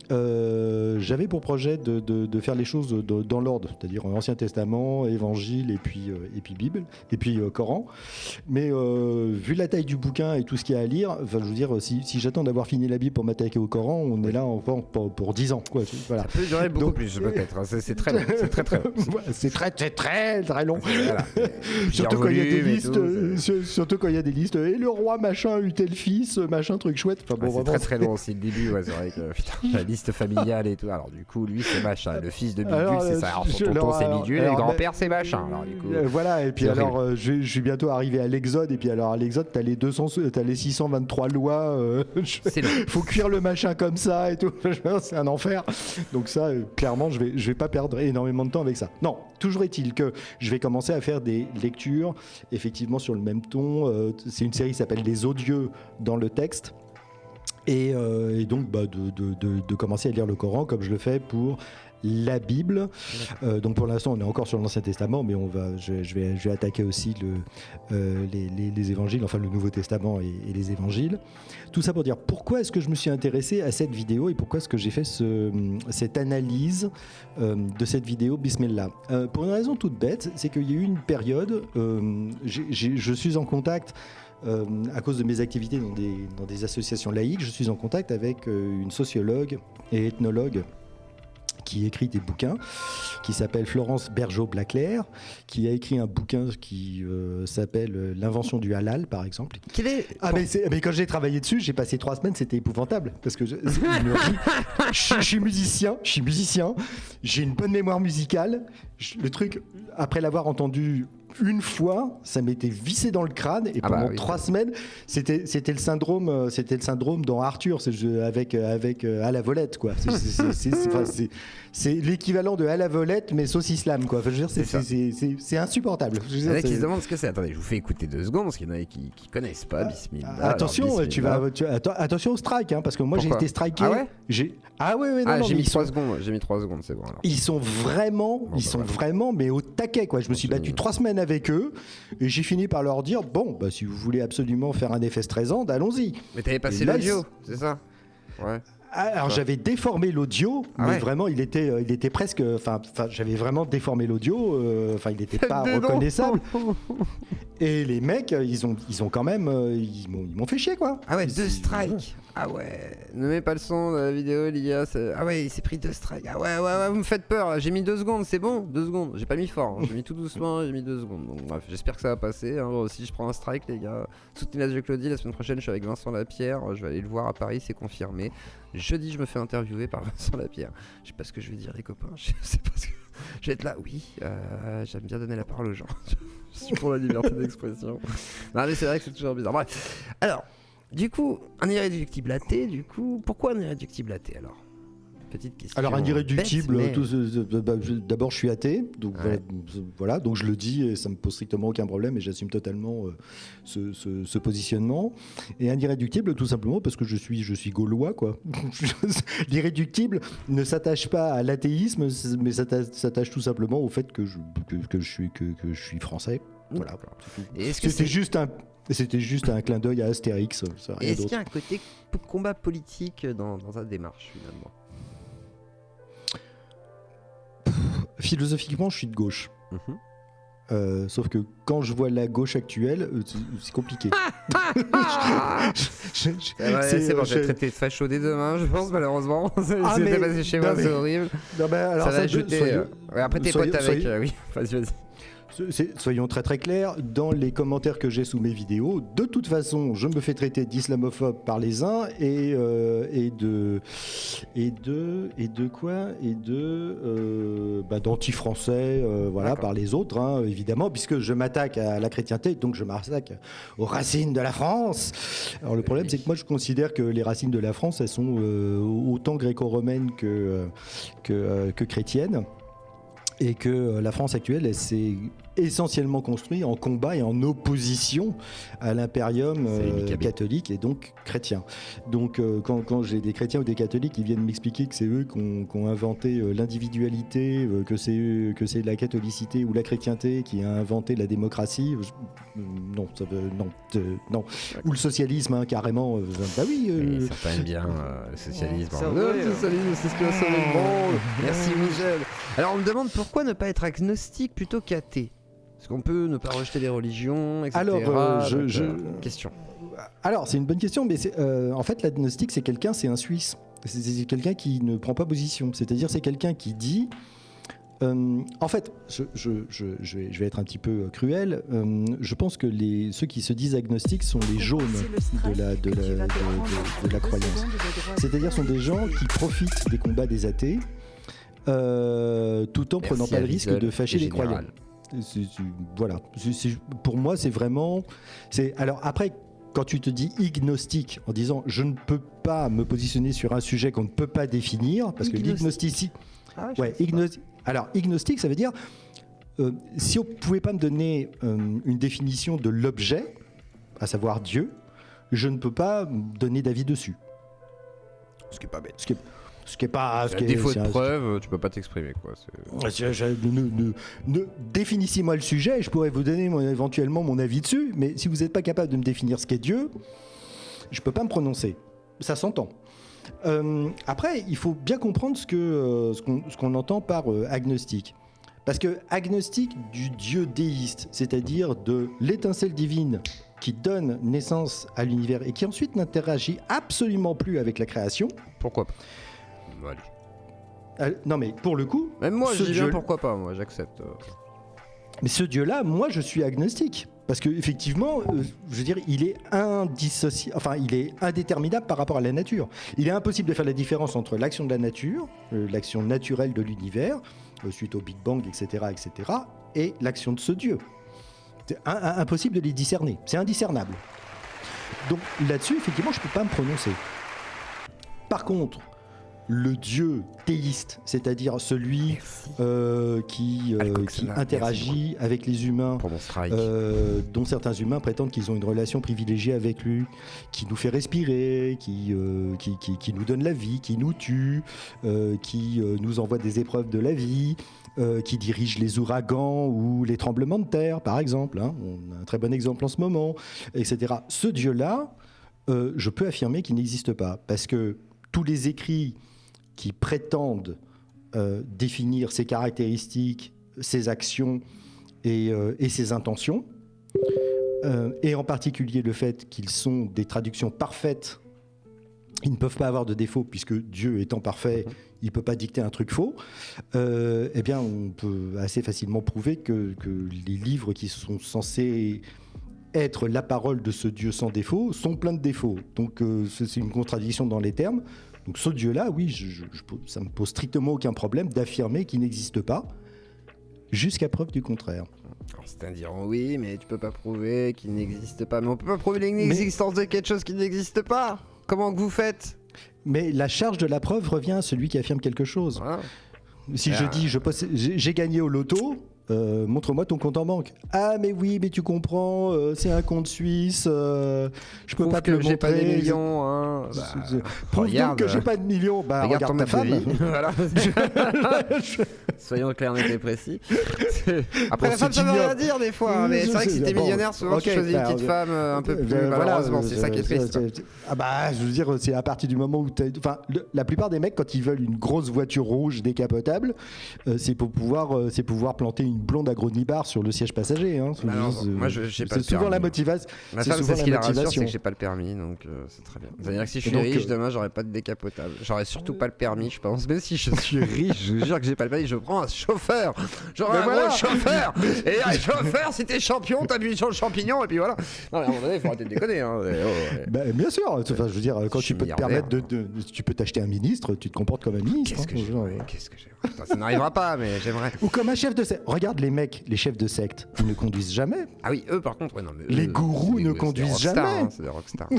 J'avais pour projet de faire les choses dans l'ordre, c'est-à-dire Ancien Testament, Évangile et puis Bible, et puis Coran. Mais vu la taille du bouquin et tout ce qu'il y a à lire, je veux dire, si j'attends d'avoir fini la Bible pour m'attaquer au Coran, on est là encore pour 10 ans. Quoi. Voilà. Ça peut durer beaucoup plus peut-être, hein. C'est très long, c'est très long. C'est très long. Voilà. Surtout quand il y a des listes, surtout quand il y a des listes, et le roi machin eut tel fils, machin truc chouette. Enfin, bon, c'est très long aussi le début, c'est vrai que putain, la liste familiale et tout. Alors du coup lui c'est machin, le fils de Bidule c'est ça, alors son tonton c'est Bidule et le grand-père c'est machin. Alors, du coup, voilà, et puis alors je suis bientôt arrivé à l'Exode, et puis alors à l'Exode t'as les 623 lois, faut cuire le machin comme ça et tout, c'est un enfer. Donc ça clairement je vais pas perdre énormément de temps avec ça. Non, toujours est-il que je vais commencer à faire des lectures effectivement sur le même ton. C'est une série qui s'appelle Les Odieux dans le texte. Et donc de commencer à lire le Coran comme je le fais pour la Bible. Donc pour l'instant on est encore sur l'Ancien Testament, mais je vais attaquer aussi les évangiles, enfin le Nouveau Testament et les évangiles. Tout ça pour dire pourquoi est-ce que je me suis intéressé à cette vidéo et pourquoi est-ce que j'ai fait cette analyse de cette vidéo Bismillah. Pour une raison toute bête, c'est qu'il y a eu une période, je suis en contact à cause de mes activités dans des associations laïques, je suis en contact avec une sociologue et ethnologue qui écrit des bouquins, qui s'appelle Florence Bergeau-Blaclair, qui a écrit un bouquin qui s'appelle L'invention du halal, par exemple. Mais quand j'ai travaillé dessus, j'ai passé 3 semaines, c'était épouvantable, parce que je suis musicien, j'ai une bonne mémoire musicale, le truc, après l'avoir entendu une fois, ça m'était vissé dans le crâne et pendant 3 semaines, c'était le syndrome dans Arthur, avec à la volette, quoi. C'est l'équivalent de à la volette mais sauce islam, quoi. Enfin, je veux dire, c'est insupportable. Il y en a qui se demandent ce que c'est. Attendez, je vous fais écouter 2 secondes parce qu'il y en a qui connaissent pas Bismillah. Attention, attention au strike, hein, parce que moi j'ai été striké. Ah ouais. J'ai mis 3 secondes, c'est bon. Alors. Ils sont vraiment, mais au taquet, quoi. Je me suis battu 3 semaines avec eux et j'ai fini par leur dire si vous voulez absolument faire un effet stressant, allons-y. Mais t'avais passé l'audio, c'est ça? Ouais. Alors j'avais déformé l'audio, mais vraiment il était presque, enfin j'avais vraiment déformé l'audio, enfin il n'était pas reconnaissable. Et les mecs, ils ont quand même, ils m'ont fait chier quoi. Ah ouais, 2 strikes. Ah ouais, ne mets pas le son de la vidéo, l'IA. Ah ouais, il s'est pris 2 strikes. Ah ouais, vous me faites peur. J'ai mis 2 secondes, c'est bon, 2 secondes. J'ai pas mis fort, hein. J'ai mis tout doucement, j'ai mis 2 secondes. Donc bref, j'espère que ça va passer. Hein. Moi aussi, je prends un strike, les gars. Soutenez la Claudie. La semaine prochaine, je suis avec Vincent Lapierre. Je vais aller le voir à Paris, c'est confirmé. Jeudi, je me fais interviewer par Vincent Lapierre. Je sais pas ce que je vais dire, les copains. Je sais pas ce que. Je vais être là, oui. J'aime bien donner la parole aux gens. Je suis pour la liberté d'expression. Non, mais c'est vrai que c'est toujours bizarre. Bref. Alors. Du coup, un irréductible athée, pourquoi un irréductible athée alors? Petite question. Alors un irréductible, bête, mais... d'abord je suis athée, donc voilà, donc je le dis et ça me pose strictement aucun problème et j'assume totalement ce positionnement. Et un irréductible tout simplement parce que je suis gaulois quoi. L'irréductible ne s'attache pas à l'athéisme, mais s'attache tout simplement au fait que je suis français. Voilà. Et est-ce que C'était juste un clin d'œil à Astérix. Et est-ce qu'il y a un côté combat politique dans ta démarche finalement? Philosophiquement, je suis de gauche. Sauf que quand je vois la gauche actuelle, c'est compliqué. C'est bon, je vais traiter de facho dès demain, je pense, malheureusement. C'est passé chez moi, c'est horrible. Non, alors ça va ajouter. Après, t'es potes avec. Oui, vas-y. Soyons très très clairs, dans les commentaires que j'ai sous mes vidéos, de toute façon, je me fais traiter d'islamophobe par les uns et d'anti-français, voilà, par les autres, hein, évidemment, puisque je m'attaque à la chrétienté, donc je m'attaque aux racines de la France. Alors le problème, c'est que moi, je considère que les racines de la France, elles sont autant gréco-romaines que chrétiennes. Et que la France actuelle, elle s'est essentiellement construite en combat et en opposition à l'impérium catholique et donc chrétien. Donc quand j'ai des chrétiens ou des catholiques qui viennent m'expliquer que c'est eux qui ont inventé l'individualité, que c'est la catholicité ou la chrétienté qui a inventé la démocratie, non. Ou le socialisme, hein, carrément. Bah oui. Ça aime bien le socialisme. Le socialisme, c'est ce qui va sauver le monde. Merci Michel. Alors on me demande pourquoi ne pas être agnostique plutôt qu'athée? Est-ce qu'on peut ne pas rejeter les religions, etc. Alors, question. Alors, c'est une bonne question, mais en fait, l'agnostique, c'est un Suisse. C'est quelqu'un qui ne prend pas position. C'est-à-dire, c'est quelqu'un qui dit... en fait, je vais être un petit peu cruel. Je pense que ceux qui se disent agnostiques sont les jaunes de la croyance. C'est-à-dire, sont des gens qui profitent des combats des athées tout en prenant pas le risque de fâcher les croyants. Voilà. Pour moi, c'est vraiment... Alors après, quand tu te dis ignostique, en disant je ne peux pas me positionner sur un sujet qu'on ne peut pas définir, parce que l'ignosticité... Alors, ignostique, ça veut dire... si on ne pouvait pas me donner une définition de l'objet, à savoir Dieu, je ne peux pas donner d'avis dessus. Ce qui n'est pas bête. Ce qui est pas... défaut de preuve, tu peux pas t'exprimer, quoi. Définissez-moi le sujet et je pourrais vous donner éventuellement mon avis dessus, mais si vous n'êtes pas capable de me définir ce qu'est Dieu, je peux pas me prononcer. Ça s'entend. Après, il faut bien comprendre ce qu'on entend par agnostique. Parce que agnostique du Dieu déiste, c'est-à-dire de l'étincelle divine qui donne naissance à l'univers et qui ensuite n'interagit absolument plus avec la création. Pourquoi pas? Non mais pour le coup, même moi je dis bien pourquoi pas, moi j'accepte. Mais ce Dieu-là, moi je suis agnostique parce que effectivement, je veux dire, il est il est indéterminable par rapport à la nature. Il est impossible de faire la différence entre l'action de la nature, l'action naturelle de l'univers, suite au Big Bang, etc., et l'action de ce Dieu. C'est impossible de les discerner. C'est indiscernable. Donc là-dessus, effectivement, je peux pas me prononcer. Par contre, le Dieu théiste, c'est-à-dire celui qui interagit avec les humains, dont certains humains prétendent qu'ils ont une relation privilégiée avec lui, qui nous fait respirer, qui nous donne la vie, qui nous tue, qui nous envoie des épreuves de la vie, qui dirige les ouragans ou les tremblements de terre, par exemple. Hein. On a un très bon exemple en ce moment, etc. Ce Dieu-là, je peux affirmer qu'il n'existe pas, parce que tous les écrits qui prétendent définir ses caractéristiques, ses actions et ses intentions, et en particulier le fait qu'ils sont des traductions parfaites. Ils ne peuvent pas avoir de défaut puisque Dieu étant parfait, il ne peut pas dicter un truc faux. Eh bien, on peut assez facilement prouver que les livres qui sont censés être la parole de ce Dieu sans défaut sont pleins de défauts. Donc, c'est une contradiction dans les termes. Donc, ce Dieu-là, oui, ça ne me pose strictement aucun problème d'affirmer qu'il n'existe pas, jusqu'à preuve du contraire. C'est-à-dire, oui, mais tu peux pas prouver qu'il n'existe pas. Mais on peut pas prouver l'existence de quelque chose qui n'existe pas. Comment que vous faites ? Mais la charge de la preuve revient à celui qui affirme quelque chose. Voilà. Si je dis j'ai gagné au loto, montre-moi ton compte en banque. Ah mais oui, mais tu comprends, c'est un compte suisse, je peux pas te le montrer. J'ai pas des millions. Hein. Prouve donc que j'ai pas de millions. Bah regarde ta femme. Voilà. Soyons clairs, net et précis. Après, la femme, ça veut rien dire des fois. Mais c'est vrai que si t'es millionnaire, souvent tu choisis une petite femme un peu plus. Malheureusement, c'est ça qui est triste. Ah bah, je veux dire, c'est à partir du moment où la plupart des mecs, quand ils veulent une grosse voiture rouge décapotable, c'est pour pouvoir planter une blonde agronibare sur le siège passager. Hein. Moi, j'ai pas le permis. C'est souvent la motivation. Ma femme, c'est ce qui la rassure, c'est que j'ai pas le permis, donc c'est très bien. C'est-à-dire que si je suis riche, demain, j'aurai pas de décapotable. J'aurai surtout pas le permis, je pense. Même si je suis riche, je vous jure que j'ai pas le permis, je prends un chauffeur. J'aurai un gros chauffeur. Et un chauffeur, si t'es champion, t'appuies sur le champignon, et puis voilà. Non, mais à un moment donné, il faut arrêter de déconner. Hein. Bien sûr. Enfin, je veux dire, quand tu peux te permettre tu peux t'acheter un ministre, tu te comportes comme un ministre. Qu'est-ce que j'aimerais. Ça n'arrivera pas, mais j'aimerais. Ou comme un chef de secte. Regarde les mecs, les chefs de secte, ils ne conduisent jamais. Ah oui, eux par contre, ouais, non, mais les gourous ne conduisent jamais. Hein, c'est des rockstars.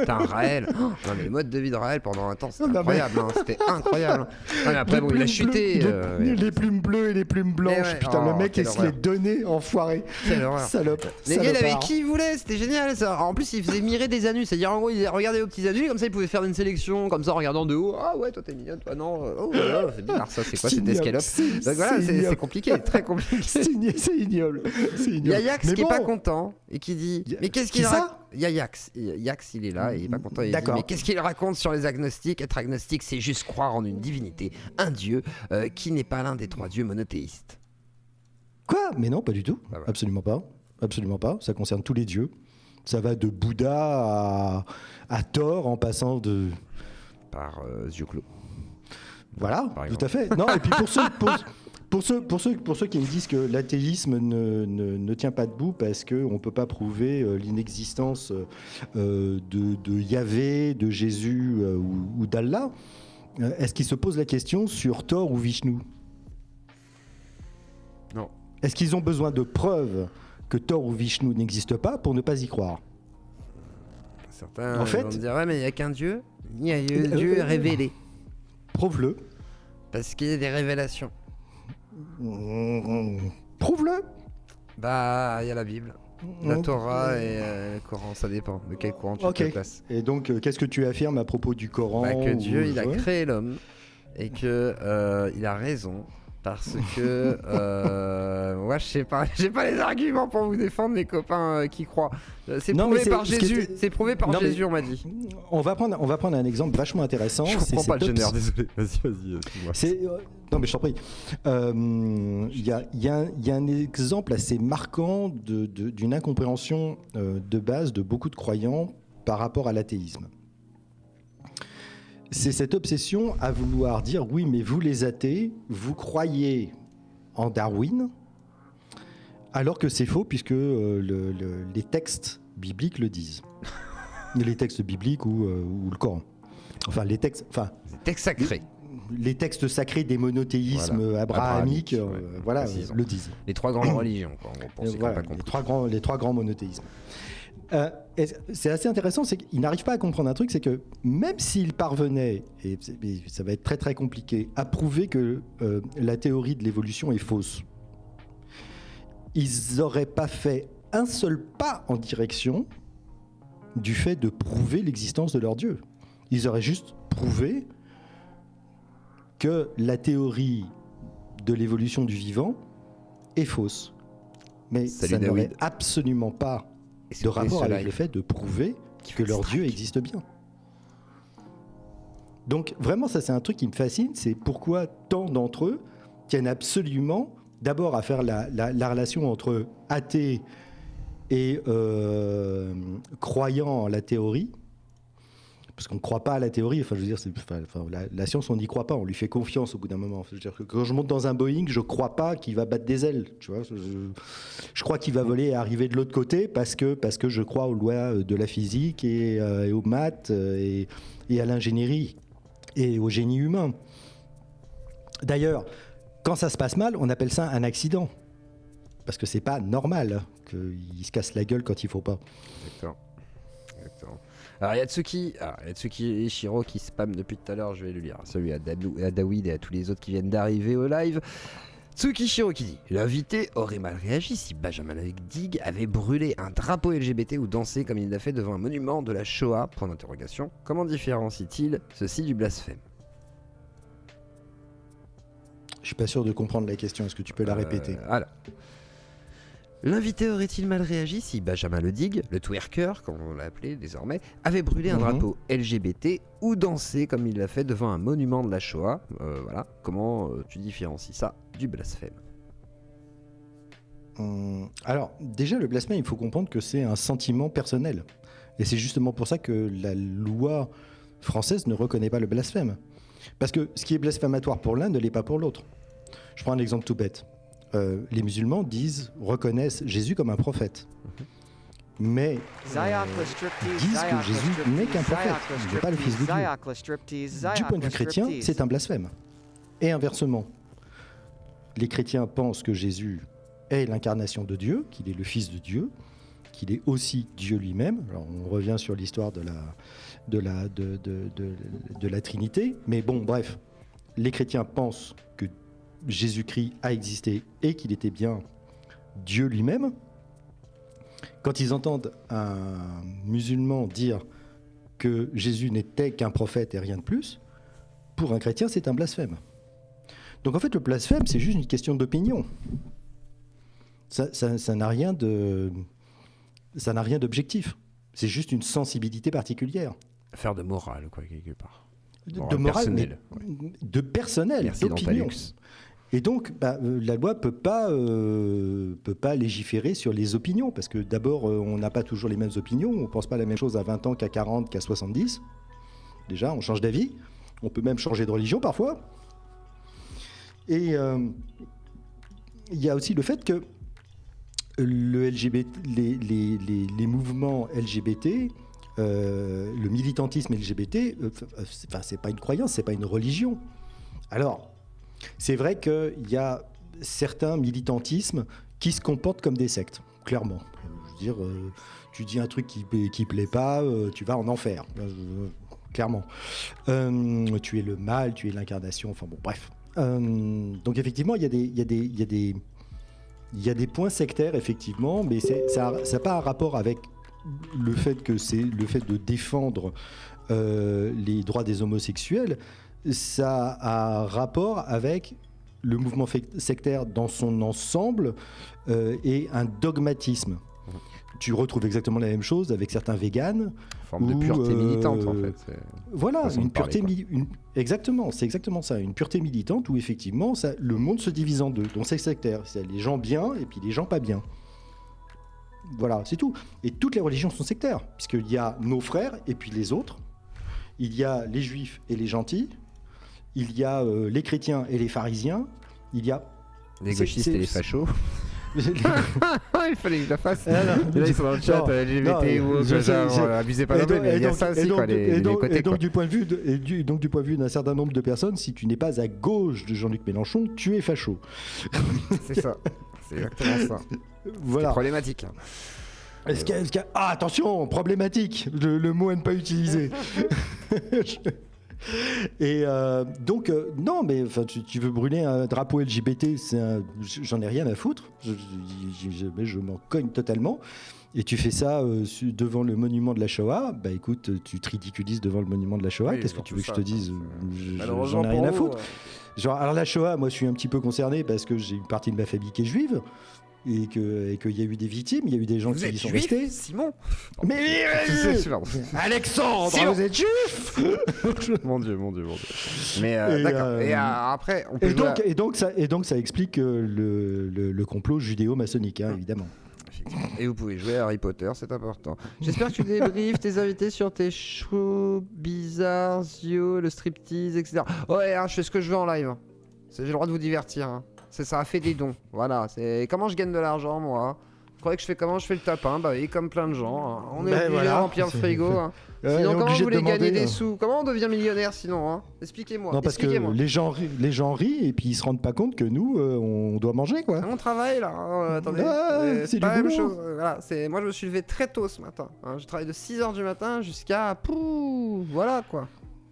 T'as un Raël. Non, mais le mode de vie de Raël pendant un temps, c'était incroyable. Hein, c'était incroyable. Non, mais après, bon, il a chuté. Les plumes bleues et les plumes blanches. Putain, le mec, il se les donnait, enfoiré. Quelle horreur. Salope. Les gars, il avait qui il voulait, c'était génial ça. En plus, il faisait mirer des anus. C'est-à-dire, en gros, il regardait aux petits anus, comme ça, il pouvait faire une sélection, comme ça, en regardant de haut. Ah ouais, toi, t'es mignonne, toi, non. Oh, c'est bizarre ça, c'est quoi cette escalope? Donc voilà, c'est compliqué, très compliqué. C'est ignoble. Il y a Yax qui est pas content et qui dit mais qu'est-ce qu'il raconte? Il y a Yax, il est là et il est pas content. Il dit mais qu'est-ce qu'il raconte sur les agnostiques? Être agnostique, c'est juste croire en une divinité, un dieu qui n'est pas l'un des trois dieux monothéistes. Quoi? Mais non, pas du tout. Bah ouais. Absolument pas. Ça concerne tous les dieux. Ça va de Bouddha à Thor en passant par Zioclo. Voilà, tout à fait. Non, et puis pour ceux qui me disent que l'athéisme ne tient pas debout parce qu'on ne peut pas prouver l'inexistence de Yahvé, de Jésus ou d'Allah, est-ce qu'ils se posent la question sur Thor ou Vishnu? Non. Est-ce qu'ils ont besoin de preuves que Thor ou Vishnu n'existent pas pour ne pas y croire? Certains vont dire ouais, mais il n'y a qu'un dieu, il y a Dieu révélé. Prouve-le. Parce qu'il y a des révélations. Prouve-le. Bah, il y a la Bible, la Torah et le Coran, ça dépend de quel courant tu te places. Et donc, qu'est-ce que tu affirmes à propos du Coran? Que Dieu, il a créé l'homme et que il a raison. Parce que moi je sais pas, j'ai pas les arguments pour vous défendre, les copains qui croient. C'est prouvé par Jésus. C'est prouvé par Jésus, on m'a dit. On va prendre un exemple vachement intéressant. Je comprends pas le génère, désolé. Vas-y. Non mais je t'en prie. Il y a un exemple assez marquant d'une incompréhension de base de beaucoup de croyants par rapport à l'athéisme. C'est cette obsession à vouloir dire oui, mais vous les athées, vous croyez en Darwin, alors que c'est faux puisque les textes bibliques le disent. Les textes bibliques ou le Coran. Enfin, les textes sacrés. Les textes sacrés des monothéismes abrahamiques, le disent. Les trois grandes religions, quoi, en gros, les trois grands monothéismes. C'est assez intéressant, c'est qu'ils n'arrivent pas à comprendre un truc, c'est que même s'ils parvenaient, et ça va être très très compliqué, à prouver que la théorie de l'évolution est fausse, ils n'auraient pas fait un seul pas en direction du fait de prouver l'existence de leur Dieu. Ils auraient juste prouvé que la théorie de l'évolution du vivant est fausse. Mais ça n'aurait absolument pas de rapport avec le fait de prouver que leur Dieu existe bien. Donc vraiment, ça c'est un truc qui me fascine, c'est pourquoi tant d'entre eux tiennent absolument d'abord à faire la relation entre athée et croyant en la théorie. Parce qu'on ne croit pas à la théorie, enfin je veux dire, la science on n'y croit pas, on lui fait confiance au bout d'un moment. Je veux dire que quand je monte dans un Boeing, je ne crois pas qu'il va battre des ailes, tu vois. Je crois qu'il va voler et arriver de l'autre côté parce que je crois aux lois de la physique et aux maths et à l'ingénierie et au génie humain. D'ailleurs, quand ça se passe mal, on appelle ça un accident. Parce que c'est pas normal qu'il se casse la gueule quand il faut pas. Exactement. Alors il y a Tsuki et Shiro qui spam depuis tout à l'heure, je vais le lire. Salut à David et à tous les autres qui viennent d'arriver au live. Tsuki Shiro qui dit: l'invité aurait mal réagi si Benjamin Dig avait brûlé un drapeau LGBT ou dansé comme il l'a fait devant un monument de la Shoah. Point d'interrogation. Comment différencie-t-il ceci du blasphème? Je suis pas sûr de comprendre la question, est-ce que tu peux la répéter? Alors. L'invité aurait-il mal réagi si Benjamin Dig, le twerker, comme on l'a appelé désormais, avait brûlé un drapeau LGBT ou dansé comme il l'a fait devant un monument de la Shoah? Voilà. Comment tu différencies ça du blasphème? Alors, déjà, le blasphème, il faut comprendre que c'est un sentiment personnel. Et c'est justement pour ça que la loi française ne reconnaît pas le blasphème. Parce que ce qui est blasphématoire pour l'un ne l'est pas pour l'autre. Je prends un exemple tout bête. Les musulmans reconnaissent Jésus comme un prophète. Mais disent que Jésus n'est qu'un prophète, il n'est pas le fils de Dieu. Du point de vue chrétien, c'est un blasphème. Et inversement, les chrétiens pensent que Jésus est l'incarnation de Dieu, qu'il est le fils de Dieu, qu'il est aussi Dieu lui-même. Alors on revient sur l'histoire de la Trinité, mais bon, bref, les chrétiens pensent que Jésus-Christ a existé et qu'il était bien Dieu lui-même. Quand ils entendent un musulman dire que Jésus n'était qu'un prophète et rien de plus, pour un chrétien, c'est un blasphème. Donc en fait, le blasphème, c'est juste une question d'opinion. Ça n'a rien d'objectif. C'est juste une sensibilité particulière. Affaire de morale, quoi, quelque part. De morale, personnel, de personnel, d'opinion. Et donc, la loi peut pas légiférer sur les opinions, parce que d'abord, on n'a pas toujours les mêmes opinions, on ne pense pas la même chose à 20 ans qu'à 40, qu'à 70. Déjà, on change d'avis, on peut même changer de religion parfois. Et il y a aussi le fait que le LGBT, les mouvements LGBT, le militantisme LGBT, c'est pas une croyance, c'est pas une religion. Alors, c'est vrai qu'il y a certains militantismes qui se comportent comme des sectes, clairement. Je veux dire, tu dis un truc qui plaît pas, tu vas en enfer, clairement. Tu es le mal, tu es l'incarnation, enfin bon, bref. Donc effectivement, il y a des points sectaires, effectivement, mais ça n'a pas un rapport avec le fait que c'est le fait de défendre les droits des homosexuels. Ça a rapport avec le mouvement sectaire dans son ensemble et un dogmatisme. Tu retrouves exactement la même chose avec certains véganes. Forme de pureté militante, en fait. Voilà, une pureté exactement, c'est exactement ça, une pureté militante où effectivement le monde se divise en deux. Donc c'est sectaire, c'est les gens bien et puis les gens pas bien. Voilà, c'est tout. Et toutes les religions sont sectaires, puisqu'il y a nos frères et puis les autres. Il y a les juifs et les gentils. Il y a les chrétiens et les pharisiens. Il y a les gauchistes et les fachos. Il fallait que je la fasse. Là, ils sont dans le chat LGBT ou abusez pas non plus, mais il y a ça aussi, les côtés. Et donc, du point de vue d'un certain nombre de personnes, si tu n'es pas à gauche de Jean-Luc Mélenchon, tu es facho. C'est ça. C'est exactement ça. Voilà. C'est problématique. Ah, attention, problématique, le mot à ne pas utiliser. Et donc, non, mais tu veux brûler un drapeau LGBT, j'en ai rien à foutre. Je m'en cogne totalement. Et tu fais ça devant le monument de la Shoah, bah écoute, tu te ridiculises devant le monument de la Shoah. Oui, qu'est-ce que tu veux que je te dise? J'en ai rien à foutre. Alors la Shoah, moi je suis un petit peu concerné parce que j'ai une partie de ma famille qui est juive. et qu'il y a eu des victimes, il y a eu des gens Vous qui êtes y sont juif, restés. Simon? Mais Alexandre, Simon. vous êtes juif? Mon Dieu. Mais d'accord. Et après, on peut et donc ça explique le complot judéo-maçonnique, évidemment. Et vous pouvez jouer à Harry Potter, c'est important. J'espère que tu débriefes tes invités sur tes shows bizarres, le striptease, etc. Ouais, je fais ce que je veux en live. J'ai le droit de vous divertir. C'est ça, fait des dons. Voilà, c'est comment je gagne de l'argent, moi. Vous croyez que je fais comment je fais le tapin? Bah oui, comme plein de gens. On est obligé de remplir le frigo. Sinon, comment vous voulez gagner des sous? Comment on devient millionnaire sinon? Expliquez-moi. Non, parce que les gens rient et puis ils se rendent pas compte que nous, on doit manger, quoi. On travaille là. Attendez. C'est pas du la même boulot. chose. Voilà, moi, je me suis levé très tôt ce matin. Je travaille de 6h du matin jusqu'à. Voilà quoi.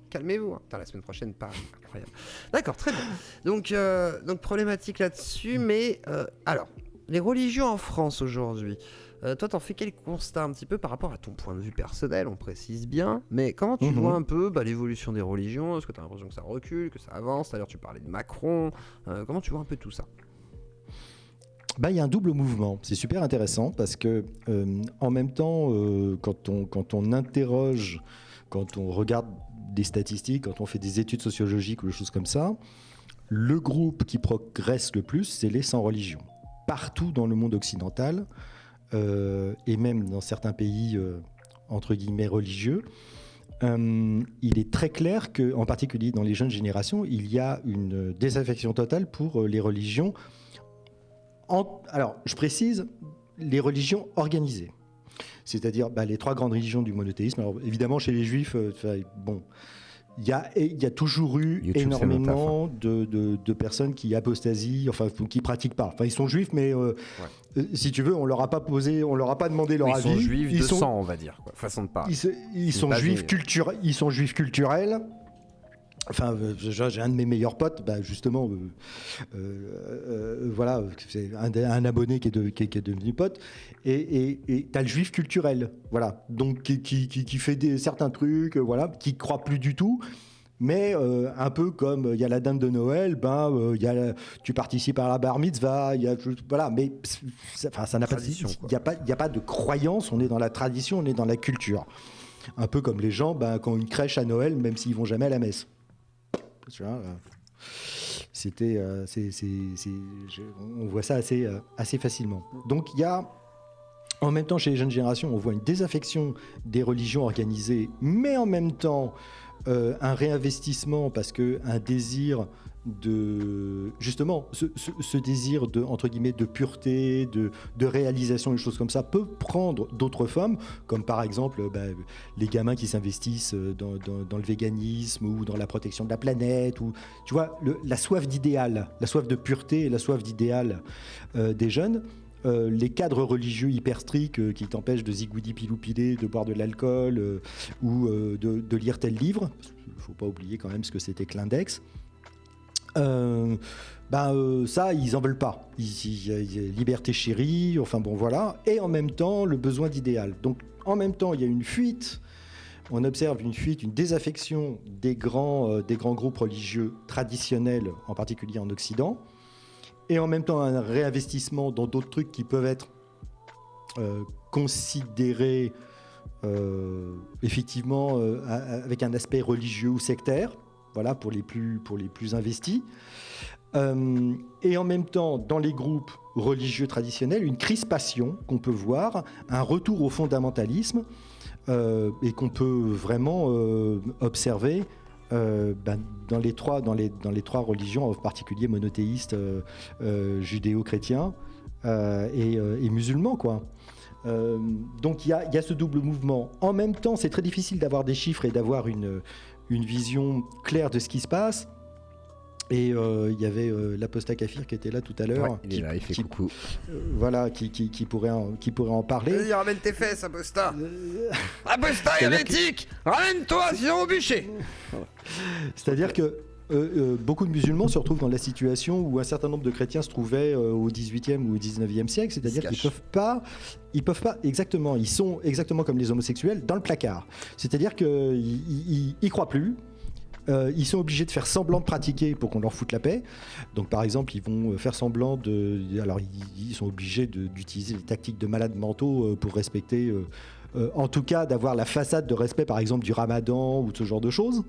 Calmez-vous. Putain, la semaine prochaine, pas incroyable. D'accord, très bien. Donc problématique là-dessus, mais alors, les religions en France aujourd'hui. Toi, t'en fais quel constat un petit peu par rapport à ton point de vue personnel, on précise bien, mais comment tu vois un peu l'évolution des religions? Est-ce que tu as l'impression que ça recule, que ça avance? D'ailleurs, tu parlais de Macron. Comment tu vois un peu tout ça? Il y a un double mouvement. C'est super intéressant parce que en même temps, quand on interroge, quand on regarde des statistiques, quand on fait des études sociologiques ou des choses comme ça, le groupe qui progresse le plus, c'est les sans religion. Partout dans le monde occidental, et même dans certains pays entre guillemets religieux, il est très clair qu'en particulier dans les jeunes générations, il y a une désaffection totale pour les religions. Alors, je précise, les religions organisées. C'est-à-dire les trois grandes religions du monothéisme. Alors, évidemment, chez les juifs, il y a toujours eu YouTube, énormément de personnes qui apostasient, enfin qui pratiquent pas. Enfin, ils sont juifs, mais si tu veux, on leur a pas demandé leur avis. Ils sont juifs de sang, on va dire, quoi. Façon de parler. Ils sont juifs culturels. Enfin, j'ai un de mes meilleurs potes, justement, voilà, c'est un abonné qui est devenu pote, et t'as le juif culturel, voilà, donc qui fait certains trucs, voilà, qui croit plus du tout, mais un peu comme il y a la dinde de Noël, tu participes à la bar mitzvah, voilà, mais ça n'a pas, il y a pas de croyance, on est dans la tradition, on est dans la culture, un peu comme les gens qui ont une crèche à Noël, même s'ils vont jamais à la messe. Tu vois, on voit ça assez facilement. Donc il y a, en même temps chez les jeunes générations, on voit une désaffection des religions organisées, mais en même temps un réinvestissement parce que un désir de justement ce désir de entre guillemets de pureté, de réalisation, des choses comme ça peut prendre d'autres formes, comme par exemple les gamins qui s'investissent dans le véganisme ou dans la protection de la planète, ou tu vois la soif d'idéal, la soif de pureté et la soif d'idéal des jeunes. Les cadres religieux hyper stricts qui t'empêchent de zigouidi piloupiler, de boire de l'alcool ou de lire tel livre. Il ne faut pas oublier quand même ce que c'était que l'index. Ça, ils en veulent pas. Il y a liberté chérie, enfin bon voilà. Et en même temps, le besoin d'idéal. Donc en même temps, il y a une fuite. On observe une désaffection des grands groupes religieux traditionnels, en particulier en Occident. Et en même temps, un réinvestissement dans d'autres trucs qui peuvent être considérés effectivement avec un aspect religieux ou sectaire, voilà, pour les plus investis. Et en même temps, dans les groupes religieux traditionnels, une crispation qu'on peut voir, un retour au fondamentalisme, et qu'on peut vraiment observer dans les trois religions, en particulier monothéistes, judéo-chrétiens et musulmans, quoi. Donc il y a ce double mouvement. En même temps, c'est très difficile d'avoir des chiffres et d'avoir une vision claire de ce qui se passe. Et il y avait l'Apostat Kafir qui était là tout à l'heure. Ouais, il est là, il fait coucou. Voilà, qui pourrait en parler. Vas-y, ramène tes fesses, Apostat. Apostat hérétique, ramène-toi, sinon au bûcher. C'est-à-dire que beaucoup de musulmans se retrouvent dans la situation où un certain nombre de chrétiens se trouvaient au XVIIIe ou au XIXe siècle, c'est-à-dire qu'ils peuvent pas exactement, ils sont exactement comme les homosexuels dans le placard. C'est-à-dire qu'ils y croient plus. Ils sont obligés de faire semblant de pratiquer pour qu'on leur foute la paix. Donc par exemple, ils vont faire semblant de... Alors ils sont obligés d'utiliser des tactiques de malades mentaux pour respecter... en tout cas, d'avoir la façade de respect, par exemple, du ramadan ou de ce genre de choses.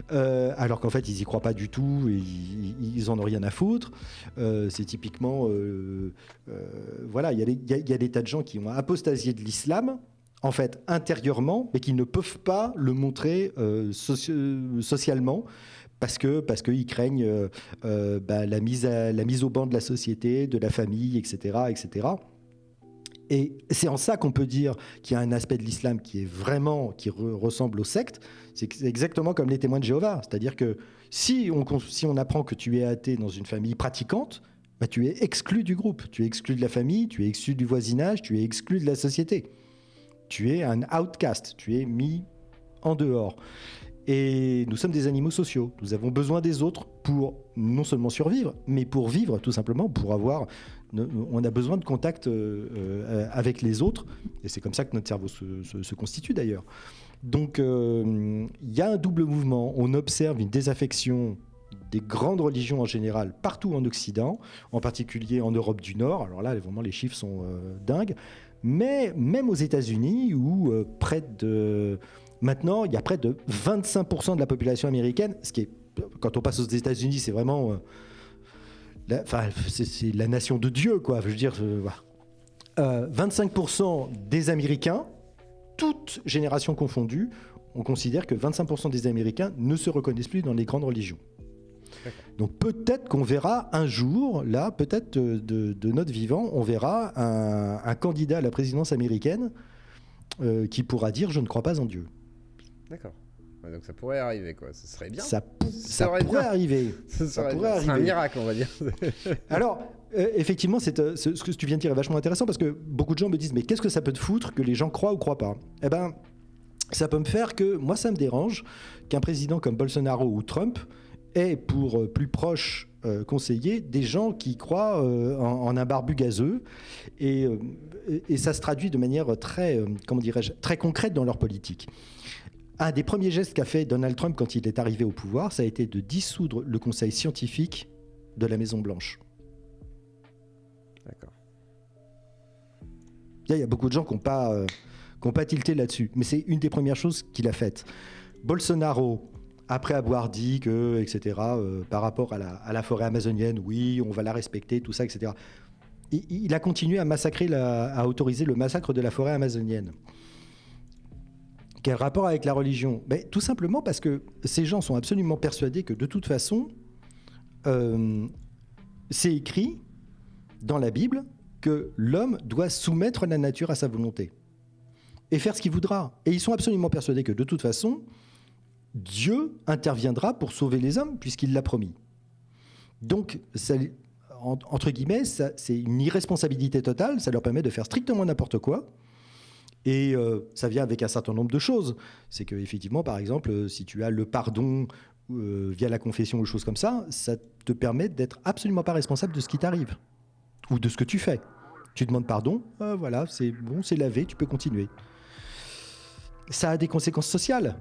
Alors qu'en fait, ils y croient pas du tout et ils en ont rien à foutre. C'est typiquement... voilà, il y a des tas de gens qui ont apostasié de l'islam, en fait, intérieurement, mais qui ne peuvent pas le montrer socialement. Parce qu'ils craignent la mise au banc de la société, de la famille, etc., etc. Et c'est en ça qu'on peut dire qu'il y a un aspect de l'islam qui est vraiment, qui ressemble aux sectes. C'est exactement comme les témoins de Jéhovah. C'est-à-dire que si on apprend que tu es athée dans une famille pratiquante, bah, tu es exclu du groupe, tu es exclu de la famille, tu es exclu du voisinage, tu es exclu de la société. Tu es un outcast, tu es mis en dehors. Et nous sommes des animaux sociaux. Nous avons besoin des autres pour non seulement survivre, mais pour vivre tout simplement, pour avoir... On a besoin de contact avec les autres, et c'est comme ça que notre cerveau se constitue d'ailleurs. Donc il y a un double mouvement. On observe une désaffection des grandes religions en général partout en Occident, en particulier en Europe du Nord. Alors là, vraiment, les chiffres sont dingues. Mais même aux États-Unis, où maintenant, il y a près de 25% de la population américaine, ce qui est, quand on passe aux États-Unis, c'est vraiment... c'est la nation de Dieu, quoi. Je veux dire, 25% des Américains, toutes générations confondues, on considère que 25% des Américains ne se reconnaissent plus dans les grandes religions. Donc peut-être qu'on verra un jour, là, peut-être de notre vivant, on verra un candidat à la présidence américaine qui pourra dire « je ne crois pas en Dieu ». D'accord. Ouais, donc ça pourrait arriver, quoi. Ce serait bien. Ça pourrait arriver. Ça pourrait arriver. C'est un miracle, on va dire. Alors, effectivement, ce que tu viens de dire est vachement intéressant parce que beaucoup de gens me disent « mais qu'est-ce que ça peut te foutre que les gens croient ou croient pas ?» Eh ben, ça peut me faire que, moi, ça me dérange qu'un président comme Bolsonaro ou Trump ait pour plus proches conseillers des gens qui croient en un barbu gazeux et ça se traduit de manière très, très concrète dans leur politique. Un des premiers gestes qu'a fait Donald Trump quand il est arrivé au pouvoir, ça a été de dissoudre le conseil scientifique de la Maison-Blanche. D'accord. Il y a beaucoup de gens qui n'ont pas tilté là-dessus, mais c'est une des premières choses qu'il a faites. Bolsonaro, après avoir dit que, etc., par rapport à la forêt amazonienne, oui, on va la respecter, tout ça, etc., il a continué à à autoriser le massacre de la forêt amazonienne. Quel rapport avec la religion ? Tout simplement parce que ces gens sont absolument persuadés que de toute façon, c'est écrit dans la Bible que l'homme doit soumettre la nature à sa volonté et faire ce qu'il voudra. Et ils sont absolument persuadés que de toute façon, Dieu interviendra pour sauver les hommes puisqu'il l'a promis. Donc, ça, entre guillemets, c'est une irresponsabilité totale, ça leur permet de faire strictement n'importe quoi. Et ça vient avec un certain nombre de choses. C'est qu'effectivement, par exemple, si tu as le pardon via la confession ou choses comme ça, ça te permet d'être absolument pas responsable de ce qui t'arrive ou de ce que tu fais. Tu demandes pardon, voilà, c'est bon, c'est lavé, tu peux continuer. Ça a des conséquences sociales.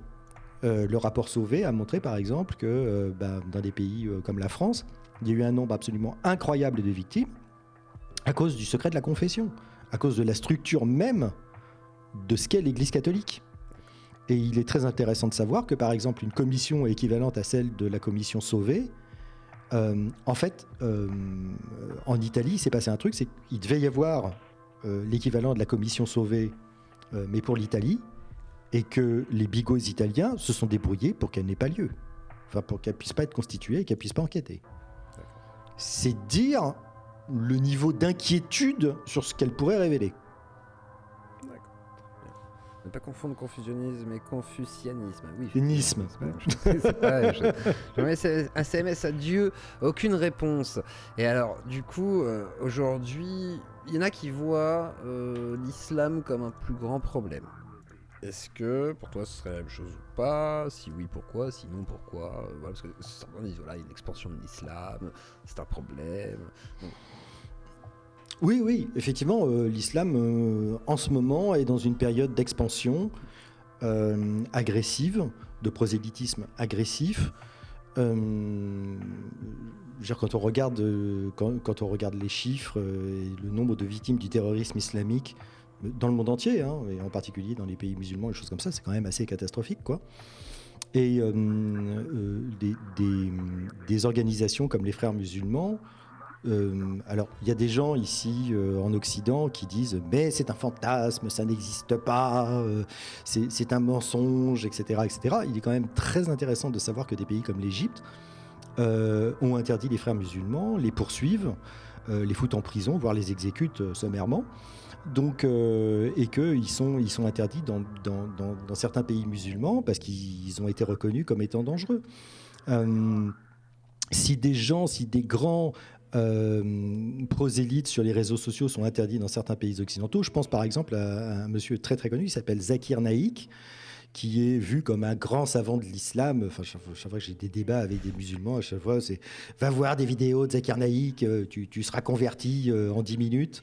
Le rapport Sauvé a montré, par exemple, que dans des pays comme la France, il y a eu un nombre absolument incroyable de victimes à cause du secret de la confession, à cause de la structure même de ce qu'est l'Église catholique. Et il est très intéressant de savoir que, par exemple, une commission équivalente à celle de la commission Sauvé, en fait, en Italie, il s'est passé un truc, c'est qu'il devait y avoir l'équivalent de la commission Sauvé, mais pour l'Italie, et que les bigots italiens se sont débrouillés pour qu'elle n'ait pas lieu. Enfin, pour qu'elle ne puisse pas être constituée et qu'elle ne puisse pas enquêter. C'est dire le niveau d'inquiétude sur ce qu'elle pourrait révéler. Ne pas confondre confusionnisme et confucianisme. Oui, Nisme. C'est pas la chose. C'est un CMS à Dieu, aucune réponse. Et alors, du coup, aujourd'hui, il y en a qui voient l'islam comme un plus grand problème. Est-ce que pour toi ce serait la même chose ou pas ? Si oui, pourquoi ? Sinon, pourquoi ? Voilà, parce que certains disent voilà, il y a une expansion de l'islam, c'est un problème. Donc, oui, effectivement, l'islam, en ce moment, est dans une période d'expansion agressive. de prosélytisme agressif. Quand on regarde les chiffres et le nombre de victimes du terrorisme islamique dans le monde entier, et en particulier dans les pays musulmans, des choses comme ça, c'est quand même assez catastrophique, quoi. Et des organisations comme les Frères musulmans, alors il y a des gens ici en Occident qui disent mais c'est un fantasme, ça n'existe pas, c'est un mensonge, etc., etc. Il est quand même très intéressant de savoir que des pays comme l'Égypte ont interdit les Frères musulmans, les poursuivent, les foutent en prison, voire les exécutent sommairement. Donc, et qu'ils sont interdits dans certains pays musulmans parce qu'ils ont été reconnus comme étant dangereux. Si des grands prosélytes sur les réseaux sociaux sont interdits dans certains pays occidentaux, je pense par exemple à un monsieur très très connu qui s'appelle Zakir Naik, qui est vu comme un grand savant de l'islam. Enfin, chaque fois que j'ai des débats avec des musulmans, à chaque fois, c'est « va voir des vidéos de Zakir Naik, tu seras converti en 10 minutes ».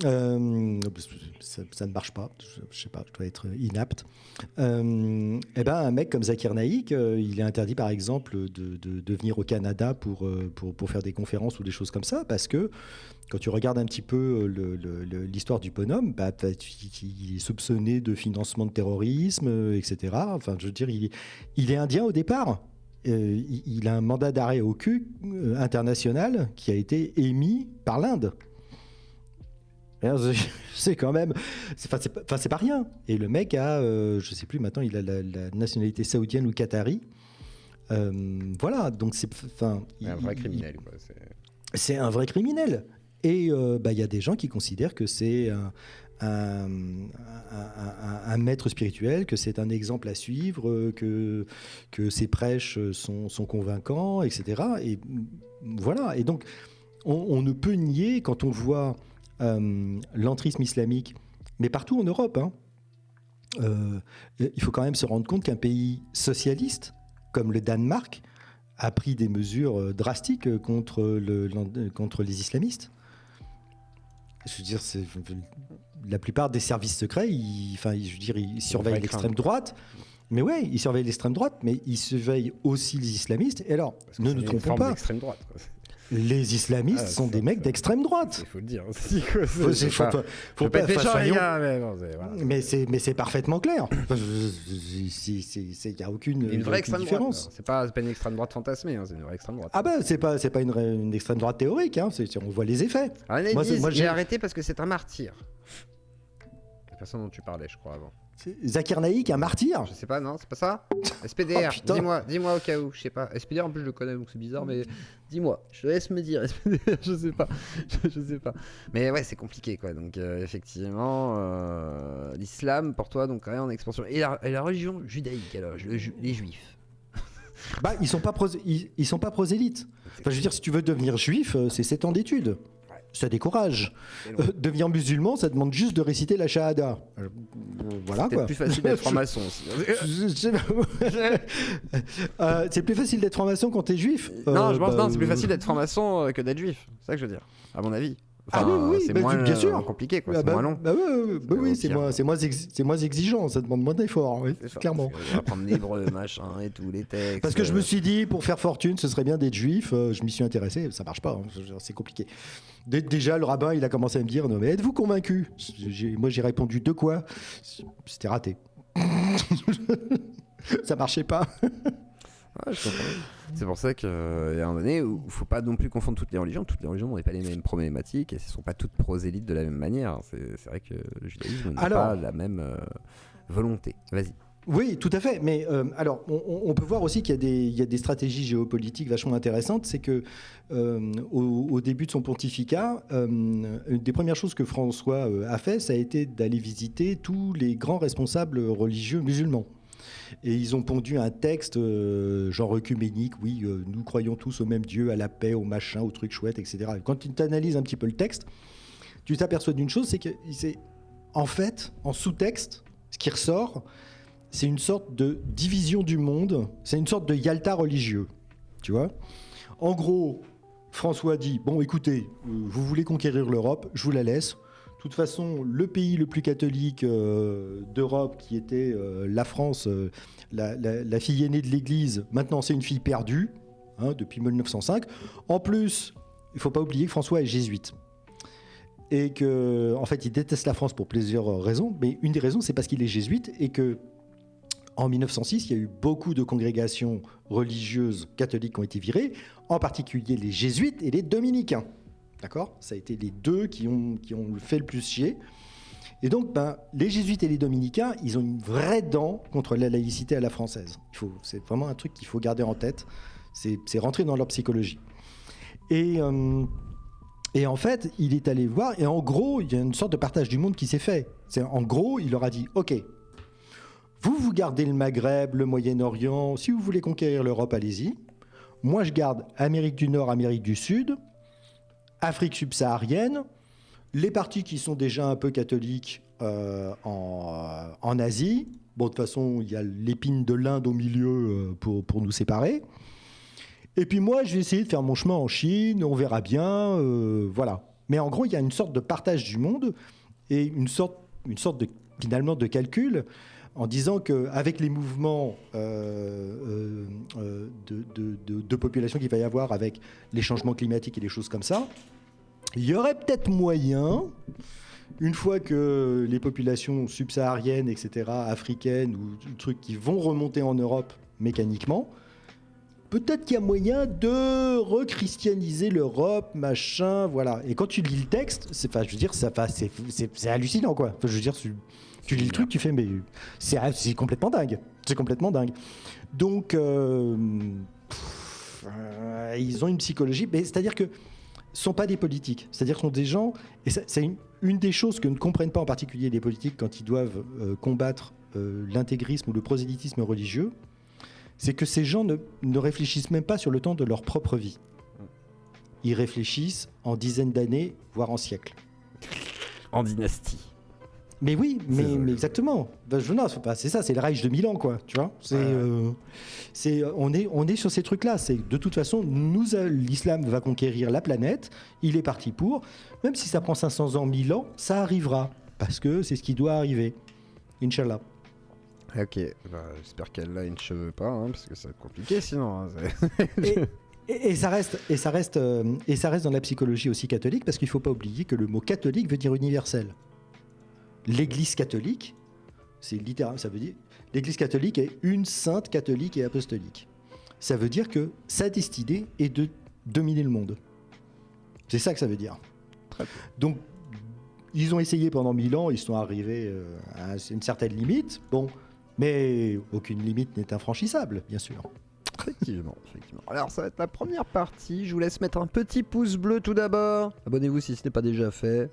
Ça ne marche pas, je sais pas, je dois être inapte. Un mec comme Zakir Naik, il est interdit par exemple de venir au Canada pour faire des conférences ou des choses comme ça, parce que quand tu regardes un petit peu l'histoire du bonhomme, il est soupçonné de financement de terrorisme, etc. Enfin, je veux dire, il est indien au départ. Il a un mandat d'arrêt au cul international qui a été émis par l'Inde. C'est quand même, c'est pas rien. Et le mec a, je sais plus maintenant, il a la nationalité saoudienne ou qatari. Voilà, donc c'est, un vrai criminel. Quoi. C'est un vrai criminel. Et il y a des gens qui considèrent que c'est un maître spirituel, que c'est un exemple à suivre, que ses prêches sont convaincants, etc. Et voilà. Et donc, on ne peut nier quand on voit l'entrisme islamique, mais partout en Europe. Il faut quand même se rendre compte qu'un pays socialiste, comme le Danemark, a pris des mesures drastiques contre les islamistes. Je veux dire, la plupart des services secrets, ils surveillent l'extrême droite. Mais ouais, ils surveillent l'extrême droite, mais ils surveillent aussi les islamistes. Et alors, ne nous trompons pas. Droite, quoi. Les islamistes sont des mecs d'extrême droite. Il faut le dire. Faut pas être méchant, les gars. Mais c'est parfaitement clair. Il n'y a aucune différence. C'est pas une extrême droite fantasmée, c'est une vraie extrême droite. Ah bah c'est pas une extrême droite théorique. On voit les effets. Moi j'ai arrêté parce que c'est un martyr. La personne dont tu parlais, je crois, avant. Zakir Naik, un martyr? Je sais pas, non, c'est pas ça. SPDR, dis-moi au cas où, je sais pas. SPDR en plus je le connais donc c'est bizarre, mais dis-moi, je te laisse me dire. SPDR, je sais pas. Mais ouais, c'est compliqué quoi. Donc effectivement, l'islam pour toi donc quand même en expansion. Et la religion judaïque alors, les juifs. Ils sont pas prosélytes. Enfin, je veux dire, si tu veux devenir juif, c'est 7 ans d'études. Ça décourage. Devenir musulman, ça demande juste de réciter la shahada. Voilà quoi. C'est plus facile d'être franc-maçon aussi. C'est plus facile d'être franc-maçon quand t'es juif. Non, je pense non, c'est plus facile d'être franc-maçon que d'être juif. C'est ça que je veux dire, à mon avis. Enfin, oui, c'est moins bien sûr. compliqué, quoi. C'est moins long. Oui, c'est moins exigeant. Ça demande moins d'efforts, oui, clairement. On va apprendre l'hébreu, machin et tout, les textes. Parce que je me suis dit, pour faire fortune, ce serait bien d'être juif. Je m'y suis intéressé. Ça marche pas. C'est compliqué. Déjà, le rabbin, il a commencé à me dire, non, mais êtes-vous convaincu? Moi, j'ai répondu de quoi? C'était raté. Ça marchait pas. Ouais, je comprends. C'est pour ça qu'il y a un moment donné où il ne faut pas non plus confondre toutes les religions. Toutes les religions n'ont pas les mêmes problématiques et ce ne sont pas toutes prosélytes de la même manière. C'est vrai que le judaïsme n'a pas la même volonté. Vas-y. Oui, tout à fait. Mais on peut voir aussi qu'il y a des stratégies géopolitiques vachement intéressantes. C'est que au début de son pontificat, une des premières choses que François a fait, ça a été d'aller visiter tous les grands responsables religieux musulmans. Et ils ont pondu un texte genre œcuménique, oui, nous croyons tous au même Dieu, à la paix, au machin, au truc chouette, etc. Et quand tu analyses un petit peu le texte, tu t'aperçois d'une chose, c'est que en fait, en sous-texte, ce qui ressort, c'est une sorte de division du monde, c'est une sorte de Yalta religieux, tu vois. En gros, François dit, bon écoutez, vous voulez conquérir l'Europe, je vous la laisse. toute façon, le pays le plus catholique d'Europe, qui était la France, la fille aînée de l'Église, maintenant c'est une fille perdue, depuis 1905. En plus, il ne faut pas oublier que François est jésuite. Et qu'en fait, il déteste la France pour plusieurs raisons. Mais une des raisons, c'est parce qu'il est jésuite et que en 1906, il y a eu beaucoup de congrégations religieuses catholiques qui ont été virées, en particulier les jésuites et les dominicains. D'accord ? Ça a été les deux qui ont fait le plus chier. Et donc, les jésuites et les dominicains, ils ont une vraie dent contre la laïcité à la française. C'est vraiment un truc qu'il faut garder en tête. C'est rentrer dans leur psychologie. Et en fait, il est allé voir, et en gros, il y a une sorte de partage du monde qui s'est fait. En gros, il leur a dit, OK, vous gardez le Maghreb, le Moyen-Orient, si vous voulez conquérir l'Europe, allez-y. Moi, je garde Amérique du Nord, Amérique du Sud, Afrique subsaharienne, les parties qui sont déjà un peu catholiques en Asie. Bon, de toute façon, il y a l'épine de l'Inde au milieu pour nous séparer. Et puis moi, je vais essayer de faire mon chemin en Chine, on verra bien, voilà. Mais en gros, il y a une sorte de partage du monde et une sorte finalement de calcul en disant qu'avec les mouvements de population qu'il va y avoir avec les changements climatiques et des choses comme ça, il y aurait peut-être moyen, une fois que les populations subsahariennes, etc., africaines ou trucs qui vont remonter en Europe mécaniquement, peut-être qu'il y a moyen de rechristianiser l'Europe, machin, voilà. Et quand tu lis le texte, c'est hallucinant, quoi. Enfin, je veux dire, tu lis le truc, tu fais, mais c'est complètement dingue. C'est complètement dingue. Donc, ils ont une psychologie, mais c'est-à-dire que ce ne sont pas des politiques. C'est-à-dire que ce sont des gens, et c'est une des choses que ne comprennent pas en particulier les politiques quand ils doivent combattre l'intégrisme ou le prosélytisme religieux, c'est que ces gens ne réfléchissent même pas sur le temps de leur propre vie. Ils réfléchissent en dizaines d'années, voire en siècles. En dynastie. Mais oui, mais exactement. C'est ça, c'est le Reich de Milan, quoi. Tu vois, on est sur ces trucs-là. C'est de toute façon, l'islam va conquérir la planète. Il est parti pour. Même si ça prend 500 ans, 1000 ans, ça arrivera parce que c'est ce qui doit arriver. Inch'Allah. Ok, j'espère qu'elle là, il ne cheveux pas, parce que ça va être compliqué sinon. Et ça reste dans la psychologie aussi catholique, parce qu'il ne faut pas oublier que le mot catholique veut dire universel. L'Église catholique, c'est littéralement, ça veut dire l'Église catholique est une sainte catholique et apostolique. Ça veut dire que sa destinée est de dominer le monde. C'est ça que ça veut dire. Très bien. Donc, ils ont essayé pendant 1000 ans, ils sont arrivés à une certaine limite. Bon, mais aucune limite n'est infranchissable, bien sûr. Effectivement. Alors, ça va être la première partie. Je vous laisse mettre un petit pouce bleu tout d'abord. Abonnez-vous si ce n'est pas déjà fait.